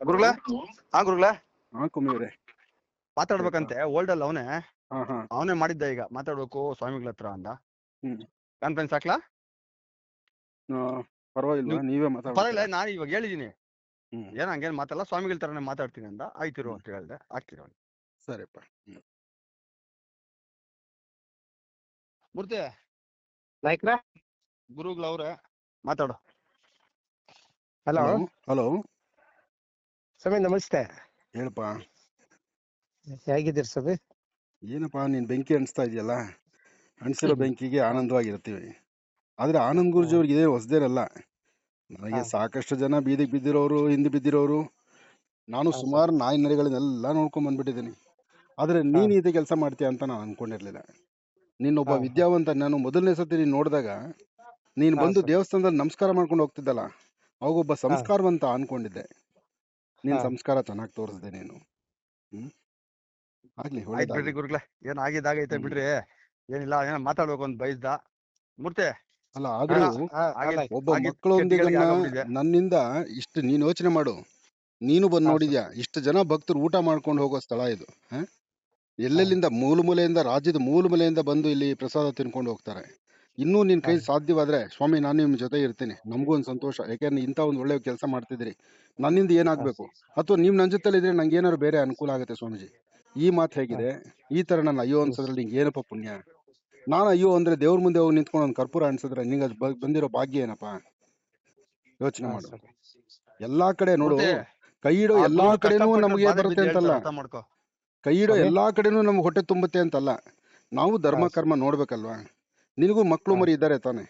ಗುರುಗಳ ಗುರುಗಳ ಹಾ ಕುಮ್ಮಿಯವರೇ ಹೇಳ್ಪಾ. ಮಾತಾಡ್ಬೇಕಂತೆ ಓಲ್ಡ್ ಅಲ್ಲ ಹಾ ಹಾ ಅವನೇ ಮಾಡಿದ್ದ ಈಗ ಮಾತಾಡ್ಬೇಕು ಸ್ವಾಮಿಗಳ ಹತ್ರ ಅಂದ. ಹ್ಮ್ ಕಾನ್ಫರೆನ್ಸ್ ಹಾಕ್ಲಾ? ಆ, ಪರವಾಗಿಲ್ವಾ ನೀವೇ ಪರವಾಗಿಲ್ಲ, ಮಾತಾಡ್ಬೇಕಾ? ನಾನು ಇವಾಗ ಹೇಳಿದೀನಿ, ಹ್ಮ್ ಏನ್ ಹಂಗೇನ್ ಮಾತಲ್ಲ, ಸ್ವಾಮಿಗಳ ತರನೇ ಮಾತಾಡ್ತೀನಿ ಅಂದ. ಆಯ್ತಿರು ಹ್ಮ್ ಅಂತ ಹೇಳ್ದೆ, ಹಾಕ್ತಿರೋ. ಸರಿಪ್ಪ. ಹ್ಮ್ ಮೂರ್ತಿ ನಾಯ್ಕ್ರ ಗುರುಗಳವ್ರೆ ಮಾತಾಡು. ಹಲೋ ಹಲೋ ಹಲೋ ಸ್ವಾಮಿ, ನಮಸ್ತೆ. ಹೇಳಪ್ಪ. ಹೇಗಿದ್ದೀರಿ ಸ್ವಾಮಿ? ಏನಪ್ಪಾ ನೀನ್ ಬೆಂಕಿ ಅಣಿಸ್ತಾ ಇದೆಯಲ್ಲ, ಅಣಿಸಿರೋ ಹ್ಮ್. ಬೆಂಕಿಗೆ ಆನಂದವಾಗಿರ್ತೀವಿ. ಆದ್ರೆ ಆನಂದ್ ಗುರುಜಿ ಅವ್ರಿಗೆ ಇದೇ ಹೊಸದೇನಲ್ಲ. ನನಗೆ ಹಾ. ಸಾಕಷ್ಟು ಜನ ಬೀದಿಗೆ ಬಿದ್ದಿರೋರು, ಹಿಂದೆ ಬಿದ್ದಿರೋರು, ನಾನು ಹಾ ಸುಮಾರು ನಾಯಿ ನರಿಗಳನ್ನೆಲ್ಲ ನೋಡ್ಕೊಂಡ್ ಬಂದ್ಬಿಟ್ಟಿದ್ದೀನಿ. ಆದ್ರೆ ಹಾ ನೀನ್ ಇದೇ ಕೆಲಸ ಮಾಡ್ತೀಯ ಅಂತ ನಾನು ಅನ್ಕೊಂಡಿರ್ಲಿಲ್ಲ. ನೀನೊಬ್ಬ ಹಾ ವಿದ್ಯಾವಂತ. ನಾನು ಮೊದಲನೇ ಸತಿ ನೀನ್ ನೋಡಿದಾಗ ನೀನ್ ಹಾ ಬಂದು ಸ್ವಾಮಿ. ದೇವಸ್ಥಾನದಲ್ಲಿ ನಮಸ್ಕಾರ ಮಾಡ್ಕೊಂಡು ಹೋಗ್ತಿದ್ದಲ್ಲ, ಅವಾಗೊಬ್ಬ ಹಾ ಸಂಸ್ಕಾರವಂತ ಅನ್ಕೊಂಡಿದ್ದೆ. ನಿನ್ ಹಾ ಸಂಸ್ಕಾರ ಚೆನ್ನಾಗಿ ತೋರಿಸ್ದೆ ನೀನು. ಹ್ಮ್ ಆಗ್ಲಿ, ಆಯ್ತು ಬಿಡ್ರಿ ಒಳ್ಳೇದಾಗ್ಲಿ. ಗುರುಗಳೇ, ಏನ್ ಆಗಿದ್ದಾಗೈತೆ ಹ್ಮ್ ಬಿಡ್ರಿ. ಏನಿಲ್ಲ, ಏನೋ ಮಾತಾಡ್ಬೇಕು ಅಂತ ಬಯಸ್ದ ಮೂರ್ತಿ. ಅಲ್ಲ, ಹಾ ಆದ್ರೂ ಹಾ ಆಗಿದ್ ನಾಯ್ಕ. ಒಬ್ಬ ಆಗಿದ್ ಕೆಟ್ಟಗಳಿಗೆ ಮಕ್ಕಳೊಂದಿಗನ್ನ ಆಗೋಗ್ಬಿಟ್ಟಿದೆ. ನನ್ನಿಂದ ಇಷ್ಟು ನೀನ್ ಯೋಚನೆ ಮಾಡು. ನೀನು ಬಂದು ಹಾ ನೋಡಿದ್ಯಾ, ಸ್ವಾಮಿ. ಇಷ್ಟು ಜನ ಭಕ್ತರು ಊಟ ಮಾಡ್ಕೊಂಡು ಹೋಗೋ ಸ್ಥಳ ಇದು. ಹ? ಹಾ ಎಲ್ಲೆಲ್ಲಿಂದ ಮೂಲ ಮೂಲೆಯಿಂದ, ರಾಜ್ಯದ ಮೂಲ ಮೂಲೆಯಿಂದ ಬಂದು ಇಲ್ಲಿ ಪ್ರಸಾದ ತಿನ್ಕೊಂಡು ಹೋಗ್ತಾರೆ. ಇನ್ನೂ ನಿನ್ ಹಾ ಕೈ ಸಾಧ್ಯವಾದ್ರೆ ಸ್ವಾಮಿ, ನಾನು ನಿಮ್ ಜೊತೆ ಇರ್ತೀನಿ, ನಮಗೂ ಒಂದು ಸಂತೋಷ. ಯಾಕೆಂದ್ರೆ ಇಂಥ ಒಂದು ಒಳ್ಳೆ ಕೆಲಸ ಮಾಡ್ತಿದ್ರಿ. ನನ್ನಿಂದ ಹಾ ಏನಾಗ್ಬೇಕು, ಅಥವಾ ನೀವ್ ನನ್ನ ಜೊತೆಲಿ ಇದ್ರೆ ನಂಗೆ ಏನಾದ್ರು ಬೇರೆ ಅನುಕೂಲ ಆಗುತ್ತೆ ಸ್ವಾಮೀಜಿ. ಈ ಮಾತು ಹಾ ಹೇಗಿದೆ? ಈ ತರ ನನ್ನ ಅಯ್ಯೋ ಹ್ಮ್. ಅನ್ಸೋದ್ರಲ್ಲಿ ನಿಂಗೆ ಏನಪ್ಪ ಪುಣ್ಯ? ನಾನು ಅಯ್ಯೋ ಅಂದ್ರೆ ದೇವ್ರ ಮುಂದೆ ಹೋಗಿ ನಿಂತ್ಕೊಂಡು ಒಂದು ಕರ್ಪೂರ ಅನ್ಸಿದ್ರೆ ನಿಂಗೆ ಅದು ಬಂದಿರೋ ಭಾಗ್ಯ ಏನಪ್ಪಾ? ಯೋಚನೆ ಹಾ ಮಾಡು. ಸ್ವಾಮಿ. ಎಲ್ಲಾ ಕಡೆ ನೋಡು, ಮೂರ್ತಿ, ಕೈ ಇಡೋ ಆ ಎಲ್ಲಾ ಗುರು ಕಡೆನೂ ಕಷ್ಟಪಟ್ಟು ನಮಗೆ ಬಾಧೆ ಬರುತ್ತೆ ಬಿದ್ದು ಅಂತಲ್ಲ. ಹೇಳ್ತಾರೆ, ಅರ್ಥ ಮಾಡ್ಕೋ. ಕೈ ಇಡೋ ಸ್ವಾಮಿ. ಎಲ್ಲಾ ಕಡೆನೂ ನಮ್ಗೆ ಹೊಟ್ಟೆ ತುಂಬುತ್ತೆ ಅಂತಲ್ಲ. ನಾವು ಹಾ ಧರ್ಮ ಕರ್ಮ ಸ್ವಾಮಿ. ನೋಡ್ಬೇಕಲ್ವಾ? ನಿನಗೂ ಮಕ್ಕಳು ಹಾ ಮರಿ ಇದ್ದಾರೆ ತಾನೆ?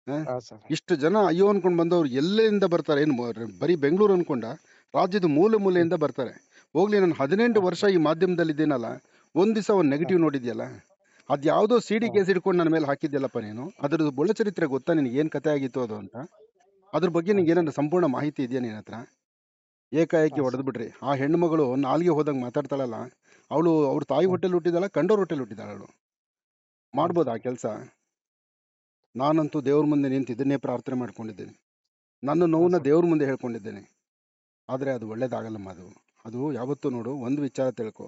ಹ? ಹಾ ಸ್ವಾಮಿ. ಇಷ್ಟು ಜನ ಅಯ್ಯೋ ಅನ್ಕೊಂಡ್ ಬಂದವ್ರು ಎಲ್ಲಿಂದ ಬರ್ತಾರೆ? ಏನು ಬರೀ ಬೆಂಗಳೂರು ಅನ್ಕೊಂಡ? ರಾಜ್ಯದ ಮೂಲೆ ಹ್ಮ್. ಮೂಲೆಯಿಂದ ಬರ್ತಾರೆ. ಹೋಗ್ಲಿ, ನಾನು 18 ಹಾ ವರ್ಷ ಸ್ವಾಮಿ. ಈ ಮಾಧ್ಯಮದಲ್ಲಿ ಇದ್ದೀನಲ್ಲ, ಒಂದ್ ದಿವಸ ಒಂದು ಹಾ ನೆಗೆಟಿವ್ ನೋಡಿದ್ಯಲ್ಲ? ಅದ್ಯಾವುದೋ ಸಿಡಿ ಹಾ ಕೇಸ್ ಇಟ್ಕೊಂಡು ನನ್ನ ಮೇಲೆ ಹಾಕಿದ್ಯಲ್ಲಪ್ಪ ನೀನು. ಅದ್ರದ್ದು ಬುಡ ಚರಿತ್ರೆ ಗೊತ್ತಾ ನಿನಗೆ? ಏನ್ ಕತೆ ಆಗಿತ್ತು ಅದು ಅಂತ? ಅದ್ರ ಬಗ್ಗೆ ಹಾ ನಿಂಗೆ ಸ್ವಾಮಿ. ಏನಾದ್ರು ಸಂಪೂರ್ಣ ಮಾಹಿತಿ ಇದೆಯಾ ನಿನ್ನ ಹತ್ರ? ಏಕಾಏಕಿ ಹಾ ಹೊಡೆದು ಸ್ವಾಮಿ. ಬಿಟ್ರಿ. ಆ ಹೆಣ್ಣು ಮಗಳು ನಾಲ್ಗೆ ಹೋದಂಗೆ ಮಾತಾಡ್ತಾಳಲ್ಲ, ಅವಳು ಅವ್ರ ತಾಯಿ ಹಾ ಹೊಟ್ಟೆಲ್ ಹುಟ್ಟಿದಾಳ, ಕಂಡೋರ್ ಹೊಟ್ಟೆಲ್ ಹುಟ್ಟಿದಾಳ ಅವಳು? ಹಾ ಮಾಡ್ಬೋದು ಆ ಸ್ವಾಮಿ. ಕೆಲಸ? ನಾನಂತೂ ದೇವ್ರ ಮುಂದೆ ನಿಂತು ಇದನ್ನೇ ಪ್ರಾರ್ಥನೆ ಮಾಡ್ಕೊಂಡಿದ್ದೇನೆ. ನನ್ನ ಹಾ ನೋವನ್ನ ಸ್ವಾಮಿ. ದೇವ್ರ ಮುಂದೆ ಹೇಳ್ಕೊಂಡಿದ್ದೇನೆ. ಆದ್ರೆ ಅದು ಒಳ್ಳೇದಾಗಲ್ಲಮ್ಮ. ಅದು ಅದು ಯಾವತ್ತೂ ನೋಡು, ಒಂದು ವಿಚಾರ ತಿಳ್ಕೊ.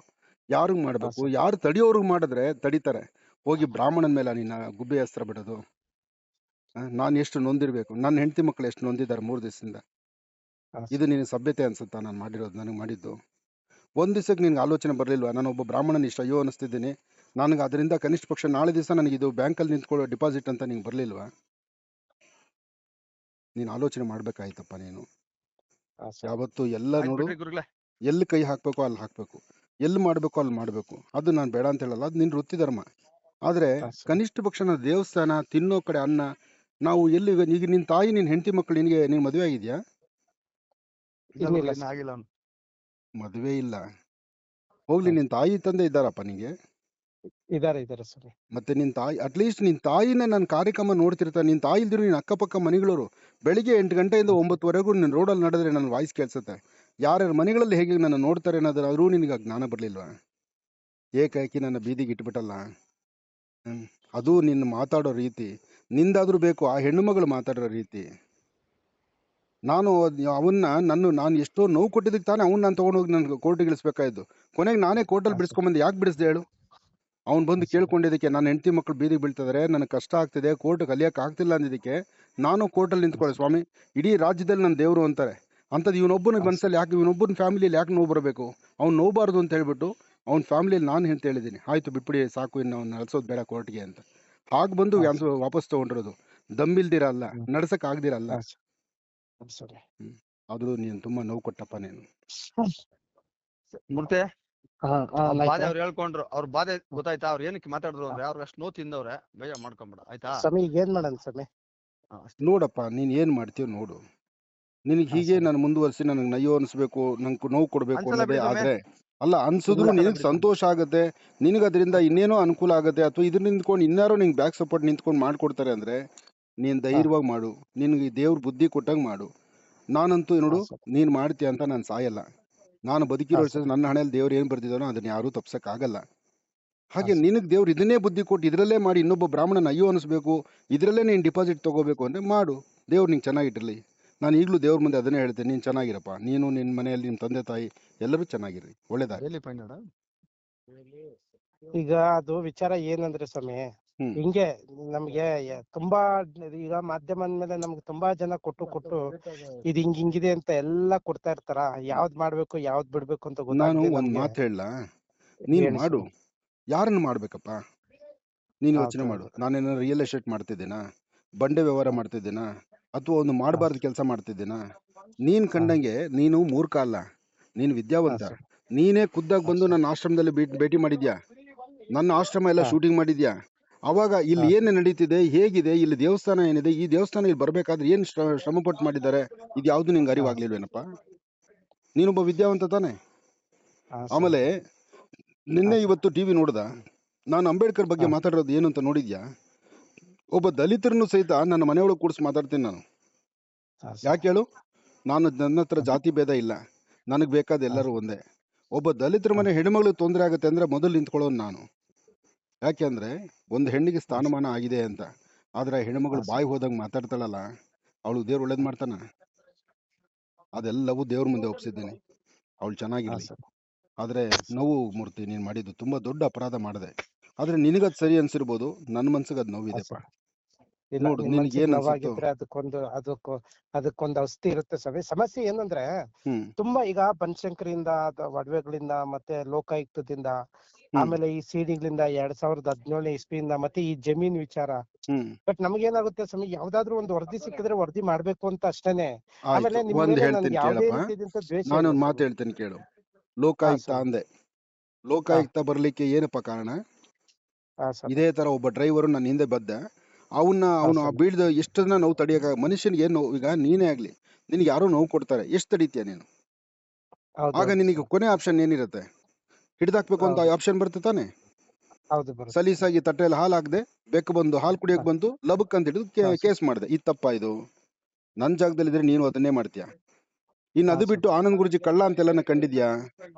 ಯಾರಿಗ್ ಹಾ ಮಾಡ್ಬೇಕು, ಸ್ವಾಮಿ. ಯಾರು ತಡಿಯೋರ್ಗ್ ಮಾಡಿದ್ರೆ ತಡಿತಾರೆ. ಹೋಗಿ ಬ್ರಾಹ್ಮಣನ ಮೇಲೆ ನಿನ್ನ ಗುಬ್ಬೆ ಅಸ್ತ್ರ ಬಿಡೋದು. ನಾನು ಎಷ್ಟು ನೊಂದಿರ್ಬೇಕು, ನನ್ನ ಹೆಂಡತಿ ಮಕ್ಕಳು ಎಷ್ಟು ನೊಂದಿದ್ದಾರೆ 3 ದಿವಸದಿಂದ. ಹಾ ಇದು ಸ್ವಾಮಿ. ನಿನ್ನ ಸಭ್ಯತೆ ಅನ್ಸುತ್ತಾ ನಾನು ಮಾಡಿರೋದು, ನನಗೆ ಮಾಡಿದ್ದು? ಒಂದ್ ದಿವ್ಸಕ್ಕೆ ನಿನ್ಗೆ ಆಲೋಚನೆ ಬರಲಿಲ್ವಾ? ನಾನು ಒಬ್ಬ ಬ್ರಾಹ್ಮಣನ ಇಷ್ಟ ಅಯ್ಯೋ ಅನಿಸ್ತಿದ್ದೀನಿ, ನನಗೆ ಅದರಿಂದ ಕನಿಷ್ಠ ಪಕ್ಷ ನಾಳೆ ದಿವಸ ನನಗೆ ಇದು ಬ್ಯಾಂಕಲ್ಲಿ ನಿಂತ್ಕೊಳ್ಳೋ ಡಿಪಾಸಿಟ್ ಅಂತ ನಿಂಗೆ ಬರಲಿಲ್ವಾ? ನೀನು ಆಲೋಚನೆ ಮಾಡ್ಬೇಕಾಯ್ತಪ್ಪ ನೀನು. ಹಾ ಸ್ವಾಮಿ. ಯಾವತ್ತು ಎಲ್ಲ ಆಯ್ತು ನೋಡು, ಬಿಡ್ರಿ ಗುರುಗಳೇ. ಎಲ್ಲಿ ಕೈ ಹಾಕ್ಬೇಕೋ ಅಲ್ಲಿ ಹಾಕ್ಬೇಕು, ಎಲ್ಲಿ ಮಾಡಬೇಕೋ ಅಲ್ಲಿ ಮಾಡಬೇಕು. ಅದು ನಾನು ಬೇಡ ಅಂತ ಹೇಳಲ್ಲ, ಅದು ನಿನ್ನ ವೃತ್ತಿ ಧರ್ಮ. ಆದರೆ ಹಾ ಸ್ವಾಮಿ. ಕನಿಷ್ಠ ಪಕ್ಷ ನಾವು ದೇವಸ್ಥಾನ, ತಿನ್ನೋ ಕಡೆ ಅನ್ನ, ನಾವು ಎಲ್ಲಿ ಈಗ ನಿನ್ನ ತಾಯಿ, ನಿನ್ನ ಹೆಂಡತಿ ಮಕ್ಕಳು, ನಿನಗೆ ಮದುವೆ ಆಗಿದೆಯಾ? ಇಲ್ಲ ಇನ್ನಿಲ್ಲ ಗುರುಗಳೇ, ಇನ್ನ ಸ್ವಾಮಿ. ಆಗಿಲ್ಲ ಅವ್ನು. ಮದುವೆ ಇಲ್ಲ. ಹೋಗ್ಲಿ, ಹಾ ನಿನ್ನ ತಾಯಿ ತಂದೆ ಇದ್ದಾರಪ್ಪ ನಿಂಗೆ? ಇದಾರೆ ಸ್ವಾಮಿ. ಮತ್ತೆ ನಿನ್ನ ತಾಯಿ, ಅಟ್ಲೀಸ್ಟ್ ನಿನ್ನ ತಾಯಿನೇ ನನ್ನ ಕಾರ್ಯಕ್ರಮ ನೋಡ್ತಿರ್ತಾರೆ. ನಿನ್ನ ತಾಯಿ ಇಲ್ದಿರು ನಿನ್ನ ಅಕ್ಕಪಕ್ಕ ಮನೆಗಳವರು ಬೆಳಿಗ್ಗೆ 8 ಗಂಟೆಯಿಂದ ಹಾ ಸ್ವಾಮಿ. 9ವರೆಗೂ ನಿನ್ನ ರೋಡಲ್ಲಿ ನಡೆದ್ರೆ ನನ್ನ ವಾಯ್ಸ್ ಕೇಳಿಸುತ್ತೆ. ಯಾರ್ಯಾರ ಮನೆಗಳಲ್ಲಿ ಹೇಗೆ ನನ್ನ ನೋಡ್ತಾರೆ ಅನ್ನೋದಾದ್ರೂ ನಿನಗೆ ಜ್ಞಾನ ಬರಲಿಲ್ವಾ? ಏಕಾಏಕಿ ನನ್ನ ಬೀದಿಗೆ ಇಟ್ಬಿಟ್ಟಲ್ಲ. ಹ್ಮ್. ಅದು ನಿನ್ನ ಮಾತಾಡೋ ರೀತಿ. ನಿಂದಾದ್ರೂ ಬೇಕು ಆ ಹೆಣ್ಣು ಮಗಳು ಮಾತಾಡೋ ರೀತಿ. ನಾನು ನಾನು ಎಷ್ಟೋ ನೋವು ಕೊಟ್ಟಿದ್ದಕ್ಕೆ ತಾನೇ ನಾನು ತೊಗೊಂಡೋಗಿ ನನ್ನ ಕೋರ್ಟಿಗೆ ಇಳಿಸ್ಬೇಕಾಯ್ತು. ಕೊನೆಗೆ ನಾನೇ ಕೋರ್ಟಲ್ಲಿ ಹಾ ಸ್ವಾಮಿ. ಬಿಡಿಸ್ಕೊಂಬಂದು ಯಾಕೆ ಬಿಡಿಸ್ದೆ ಹೇಳು? ಅವ್ನು ಹಾ ಬಂದು ಸ್ವಾಮಿ. ಕೇಳ್ಕೊಂಡಿದ್ದಕ್ಕೆ, ನನ್ನ ಹೆಂಡತಿ ಮಕ್ಕಳು ಬೀದಿಗೆ ಬೀಳ್ತಿದ್ದಾರೆ, ನನಗೆ ಕಷ್ಟ ಆಗ್ತಿದೆ, ಕೋರ್ಟ್ಗೆ ಕಲಿಯಕ್ಕೆ ಆಗ್ತಿಲ್ಲ ಅಂದಿದ್ದಕ್ಕೆ ನಾನು ಕೋರ್ಟಲ್ಲಿ ಹಾ ನಿಂತ್ಕೊಳ್ಳಿ, ಸ್ವಾಮಿ. ಸ್ವಾಮಿ ಇಡೀ ರಾಜ್ಯದಲ್ಲಿ ನನ್ನ ದೇವರು ಅಂತಾರೆ. ಅಂಥದ್ದು ಇವನೊಬ್ಬನ ಹಾ ಮನಸ್ಸಲ್ಲಿ ಯಾಕೆ, ಇವನೊಬ್ಬನ ಫ್ಯಾಮಿಲಿಯಲ್ಲಿ ಯಾಕೆ ನೋವು ಬರಬೇಕು? ಅವ್ನು ನೋಬಾರ್ದು ಅಂತ ಹೇಳ್ಬಿಟ್ಟು ಅವ್ನ ಫ್ಯಾಮಿಲಿಯಲ್ಲಿ ನಾನು ಅಂತ ಹೇಳಿದ್ದೀನಿ. ಆಯ್ತು ಬಿಟ್ಬಿಡಿ, ಸಾಕು, ಇನ್ನು ಅವ್ನು ನಡೆಸೋದು ಬೇಡ ಕೋರ್ಟ್ಗೆ ಅಂತ. ಹಾಗೆ ಬಂದು ಹಾ ಸ್ವಾಮಿ. ವಾಪಸ್ ತೊಗೊಂಡಿರೋದು. ದಮ್ಮಿಲ್ದಿರ ಅಲ್ಲ, ಹ್ಮ್. ನಡ್ಸಕ್ ಆಗ್ದಿರ ಅಲ್ಲ. ಹಾ ಸ್ವಾಮಿ. ಹ್ಮ್. ಅದು ನೀನು ತುಂಬಾ ನೋವು ಕೊಟ್ಟಪ್ಪ ನೀನು. ಮೂರ್ತಿ, ಹಾ ಹಾ ಆ ಬಾಧೆ ನಾಯ್ಕ್ರ. ಅವ್ರು ಹೇಳ್ಕೊಂಡ್ರು, ಅವ್ರ ಬಾಧೆ ಗೊತ್ತಾಯ್ತಾ? ಅವ್ರು ಏನಕ್ಕೆ ಮಾತಾಡಿದ್ರು ಅಂದ್ರೆ ಅವ್ರು ಅಷ್ಟು ನೋವು ತಿಂದವ್ರೆ. ಬೇಜಾರ್ ಮಾಡ್ಕೊಂಬೇಡ, ಆಯ್ತಾ? ಸ್ವಾಮಿ, ಈಗ ಏನ್ ಮಾಡೋಣ ಸ್ವಾಮಿ? ಅಷ್ಟೇ. ನೋಡಪ್ಪ, ನೀನು ಏನು ಮಾಡ್ತೀಯೋ ನೋಡು. ನಿನಗೆ ಹಾ ಹೀಗೆ ಸ್ವಾಮಿ. ನಾನು ಮುಂದುವರಿಸಿ ನನಗೆ ನಯ್ಯೋ ಅನಿಸ್ಬೇಕು, ನಂಗೆ ನೋವು ಕೊಡಬೇಕು ಅನ್ಸಲ್ಲ ಅನ್ನೋದೇ ಬಿಡಿ ಸ್ವಾಮಿ, ಆದರೆ ಅಲ್ಲ. ಅನ್ಸಿದ್ರು ಇಲ್ಲ. ನಿನಗೆ ಸಂತೋಷ ಆಗುತ್ತೆ, ನಿನಗೆ ಅದರಿಂದ ಇನ್ನೇನೋ ಅನುಕೂಲ ಆಗುತ್ತೆ, ಅಥವಾ ಇದ್ರ ನಿಂತ್ಕೊಂಡು ಇನ್ನಾರೋ ನಿಂಗೆ ಬ್ಯಾಕ್ ಸಪೋರ್ಟ್ ನಿಂತ್ಕೊಂಡು ಮಾಡಿಕೊಡ್ತಾರೆ ಅಂದರೆ ನೀನು ಹಾ ಧೈರ್ಯವಾಗಿ ಮಾಡು. ನಿನಗೆ ದೇವ್ರ ಬುದ್ಧಿ ಕೊಟ್ಟಂಗೆ ಮಾಡು. ನಾನಂತೂ ಹಾ ನೋಡು, ಸ್ವಾಮಿ. ನೀನು ಮಾಡ್ತೀಯ ಅಂತ ನಾನು ಸಾಯಲ್ಲ. ನಾನು ಹಾ ಬದುಕಿರೋ ಸ್ವಾಮಿ. ನನ್ನ ಹಣೆಯಲ್ಲಿ ದೇವ್ರು ಏನು ಬರ್ದಿದ್ದಾನೋ ಅದನ್ನ ಯಾರೂ ತಪ್ಸಕ್ಕಾಗಲ್ಲ. ಹಾ ಹಾಗೆ ಸ್ವಾಮಿ. ನಿನಗೆ ದೇವ್ರು ಇದನ್ನೇ ಬುದ್ಧಿ ಕೊಟ್ಟು ಇದರಲ್ಲೇ ಮಾಡಿ ಇನ್ನೊಬ್ಬ ಬ್ರಾಹ್ಮಣನ ಅಯ್ಯೋ ಅನಿಸ್ಬೇಕು, ಇದರಲ್ಲೇ ನೀನು ಡಿಪಾಸಿಟ್ ತೊಗೋಬೇಕು ಅಂದರೆ ಮಾಡು. ದೇವ್ರು ನಿಂಗೆ ಚೆನ್ನಾಗಿಟ್ಟಿರಲಿ. ನಾನು ಈಗಲೂ ದೇವ್ರ ಮುಂದೆ ಅದನ್ನೇ ಹೇಳ್ತೇನೆ, ನೀನು ಚೆನ್ನಾಗಿರಪ್ಪ, ನೀನು ನಿನ್ನ ಮನೆಯಲ್ಲಿ ನಿಮ್ಮ ತಂದೆ ತಾಯಿ ಎಲ್ಲರೂ ಚೆನ್ನಾಗಿರಿ, ಒಳ್ಳೇದಾಗಿ. ಎಲ್ಲಿ ಫೈನಲ್ ಈಗ ಅದು ವಿಚಾರ ಏನಂದ್ರೆ ಸ್ವಾಮಿ, ಹ್ಮ್ ಹಿಂಗೆ ನಮ್ಗೆ ತುಂಬಾ ಈಗ ಮಾಧ್ಯಮ ಅಂದ್ಮೇಲೆ ನಮ್ಗೆ ತುಂಬಾ ಜನ ಕೊಟ್ಟು ಇದು ಹಿಂಗಿದೆ ಅಂತ ಎಲ್ಲಾ ಕೊಡ್ತಾ ಇರ್ತಾರ. ಯಾವ್ದ್ ಮಾಡ್ಬೇಕು ಯಾವ್ದ್ ಬಿಡ್ಬೇಕು ಅಂತ ನಾನು ಗೊತ್ತಾಗ್ದೆ ಒಂದ್ ನಮ್ಗೆ. ಮಾತು ಹೇಳಲ್ಲ, ನೀನು ಹೇಳಿ ಮಾಡು, ಸ್ವಾಮಿ. ಯಾರನ್ನ ಮಾಡ್ಬೇಕಪ್ಪ ನೀನು ಯೋಚನೆ ಹೌದು ಮಾಡು. ಹೌದು. ನಾನೇನಾದ್ರು ರಿಯಲ್ ಎಸ್ಟೇಟ್ ಮಾಡ್ತಿದ್ದೀನಾ, ಬಂಡೆ ವ್ಯವಹಾರ ಹಾ, ಮಾಡ್ತಿದ್ದೀನಾ, ಅಥವಾ ಒಂದು ಹಾ, ಮಾಡಬಾರ್ದು ಕೆಲಸ ಮಾಡ್ತಿದ್ದೀನಾ? ನೀನ್ ಹಾ, ಕಂಡಂಗೆ ನೀನು ಮೂರ್ಖ ಅಲ್ಲ, ನೀನು ಹಾ ವಿದ್ಯಾವಂತ. ಸರ್, ನೀನೇ ಖುದ್ದಾಗಿ ಹಾ ಬಂದು ಸರ್, ನನ್ನ ಆಶ್ರಮದಲ್ಲಿ ಭೇಟಿ ಮಾಡಿದ್ಯಾ, ನನ್ನ ಆಶ್ರಮ ಎಲ್ಲ ಹಾ, ಶೂಟಿಂಗ್ ಮಾಡಿದ್ಯಾ. ಅವಾಗ ಇಲ್ಲಿ ಹಾ ಏನು ಸರ್, ನಡೀತಿದೆ, ಹೇಗಿದೆ, ಇಲ್ಲಿ ದೇವಸ್ಥಾನ ಏನಿದೆ, ಈ ದೇವಸ್ಥಾನ ಇಲ್ಲಿ ಬರ್ಬೇಕಾದ್ರೆ ಏನು ಶ್ರಮ ಪಟ್ಟು ಮಾಡಿದ್ದಾರೆ, ಇದು ಯಾವ್ದು ನಿಂಗೆ ಹಾ, ಅರಿವಾಗ್ಲಿಲ್ವೇನಪ್ಪ? ನೀನೊಬ್ಬ ವಿದ್ಯಾವಂತ ತಾನೆ. ಹಾ ಆಮೇಲೆ ಸ್ವಾಮಿ, ಹಾ ನಿನ್ನೆ ಸರ್, ಇವತ್ತು ಟಿವಿ ನೋಡ್ದ, ನಾನು ಅಂಬೇಡ್ಕರ್ ಬಗ್ಗೆ ಹಾ, ಮಾತಾಡೋದು ಏನು ಅಂತ ನೋಡಿದ್ಯಾ? ಒಬ್ಬ ದಲಿತರನ್ನು ಸಹಿತ ನನ್ನ ಮನೆಯೊಳಗೆ ಕೂಡಿಸಿ ಮಾತಾಡ್ತೀನಿ ನಾನು. ಹಾ ಸರ್, ಯಾಕೆ ಹೇಳು? ನನ್ನ ಹತ್ರ ಹಾ, ಜಾತಿ ಭೇದ ಇಲ್ಲ, ನನಗೆ ಬೇಕಾದ ಹಾ, ಎಲ್ಲರೂ ಒಂದೇ. ಒಬ್ಬ ದಲಿತರ ಹಾ, ಮನೆ ಹೆಣ್ಮಗಳಿಗೆ ತೊಂದರೆ ಆಗುತ್ತೆ ಅಂದ್ರೆ ಮೊದಲು ನಿಂತ್ಕೊಳ್ಳೋನು ನಾನು. ಯಾಕೆಂದ್ರೆ ಒಂದು ಹೆಣ್ಣಿಗೆ ಹಾ ಸರ್, ಸ್ಥಾನಮಾನ ಆಗಿದೆ ಅಂತ. ಆದ್ರೆ ಹಾ ಹೆಣ್ಮಗಳು ಬಾಯಿ ಸರ್, ಹೋದಂಗೆ ಮಾತಾಡ್ತಾಳಲ್ಲ, ಅವಳು ದೇವ್ರು ಒಳ್ಳೇದ್ ಹಾ, ಮಾಡ್ತಾನ? ಅದೆಲ್ಲವೂ ದೇವ್ರ ಮುಂದೆ ಒಪ್ಸಿದ್ದೀನಿ, ಅವಳು ಹಾ ಚೆನ್ನಾಗಿರ್ಲಿ. ಸರ್, ಆದ್ರೆ ನೋವು ಮೂರ್ತಿ, ನೀನು ಮಾಡಿದ್ದು ತುಂಬಾ ದೊಡ್ಡ ಅಪರಾಧ ಮಾಡಿದೆ. ಆದ್ರೆ ನಿನಗದ್ ಸರಿ ಅನ್ಸಿರ್ಬೋದು, ನನ್ನ ಮನ್ಸಿಗೆ ಅದು ಹಾ ನೋವಿದೆಪ್ಪ. ಸರ್. ಇಲ್ಲ, ನೋಡು ನಿಮ್ ನಿನಗೆ ಮನ್ಸಿಗೆ ಏನ್ ಅನ್ಸುತ್ತೋ. ನೋವಾಗಿದ್ರೆ ಅದಕ್ಕೊಂದು ಔಷಧಿ ಇರುತ್ತೆ ಸ್ವಾಮಿ. ಸಮಸ್ಯೆ ಏನಂದ್ರೆ ಹ್ಮ್ ತುಂಬಾ ಈಗ ಬನಶಂಕರಿಯಿಂದ ಒಡವೆಗಳಿಂದ ಮತ್ತೆ ಲೋಕಾಯುಕ್ತದಿಂದ ಹ್ಮ್ ಆಮೇಲೆ ಈ ಸಿಡಿಗಳಿಂದ 2017 ಇಸ್ವಿಯಿಂದ ಮತ್ತೆ ಈ ಜಮೀನ್ ವಿಚಾರ. ಹ್ಮ್ ಬಟ್ ನಮಗೇನಾಗುತ್ತೆ ಸ್ವಾಮಿ, ಯಾವ್ದಾದ್ರು ಒಂದು ವರದಿ ಸಿಕ್ಕಿದ್ರೆ ವರದಿ ಮಾಡ್ಬೇಕು ಅಂತ ಅಷ್ಟೇನೆ. ಆಯ್ತು, ಆಮೇಲೆ ನಿಮ್ ಒಂದ್ ಮೇಲೆ ನನ್ಗೆ ಹೇಳ್ತೀನಿ ಯಾವ್ದೇ ಕೇಳಪ್ಪ. ರೀತಿಯಾದಂತ ದ್ವೇಷ ಇಲ್ಲ ನಾನೊಂದ್ ಮಾತು ಸ್ವಾಮಿ. ಹೇಳ್ತೀನಿ ಕೇಳು. ಹಾ ಲೋಕಾಯುಕ್ತ ಸ್ವಾಮಿ, ಅಂದೆ. ಹಾ, ಲೋಕಾಯುಕ್ತ ಬರ್ಲಿಕ್ಕೆ ಏನಪ್ಪ ಕಾರಣ? ಹಾ ಸ್ವಾಮಿ, ಇದೇ ತರ ಒಬ್ಬ ಡ್ರೈವರು ನನ್ನ ಹಿಂದೆ ಬದ್ದ, ಹಾ ಅವನು ಸ್ವಾಮಿ, ಬೀಳ್ದ ಎಷ್ಟನ್ನ ನೋವು ತಡಿಯಕ, ಮನುಷ್ಯನಿಗೆ ಏನು ನೋವು? ಈಗ ನೀನೇ ಆಗ್ಲಿ, ನಿನ್ಗೆ ಯಾರೋ ನೋವು ಕೊಡ್ತಾರೆ, ಎಷ್ಟು ತಡಿತೀಯ ನೀನು? ಆಗ ಹೌದೌದು ನಿನಗೆ ಸ್ವಾಮಿ, ಕೊನೆ ಆಪ್ಷನ್ ಏನಿರುತ್ತೆ? ಹಿಡ್ದಾಕ್ಬೇಕು ಅಂತ ಹೌದು ಆಪ್ಷನ್ ಬರುತ್ತೆ ತಾನೆ. ಹೌದು ಬರುತ್ತೆ ಸ್ವಾಮಿ. ಸಲೀಸಾಗಿ ತಟ್ಟೆಯಲ್ಲಿ ಹಾಲು ಹಾಕ್ದೆ, ಬೆಕ್ಕು ಬಂದು ಹಾಲು ಹಾ, ಕುಡಿಯಕ್ ಬಂತು, ಲಬಕ್ ಅಂತ ಹಿಡಿದು ಹಾ ಸ್ವಾಮಿ, ಕೇಸ್ ಮಾಡಿದೆ. ಇದು ತಪ್ಪ? ಇದು ನನ್ನ ಜಾಗದಲ್ಲಿದ್ರೆ ನೀನು ಅದನ್ನೇ ಮಾಡ್ತೀಯ. ಇನ್ನು ಹಾ ಅದು ಬಿಟ್ಟು ಸ್ವಾಮಿ, ಆನಂದ್ ಗುರುಜಿ ಕಳ್ಳ ಅಂತ ಎಲ್ಲನ ಕಂಡಿದ್ಯಾ?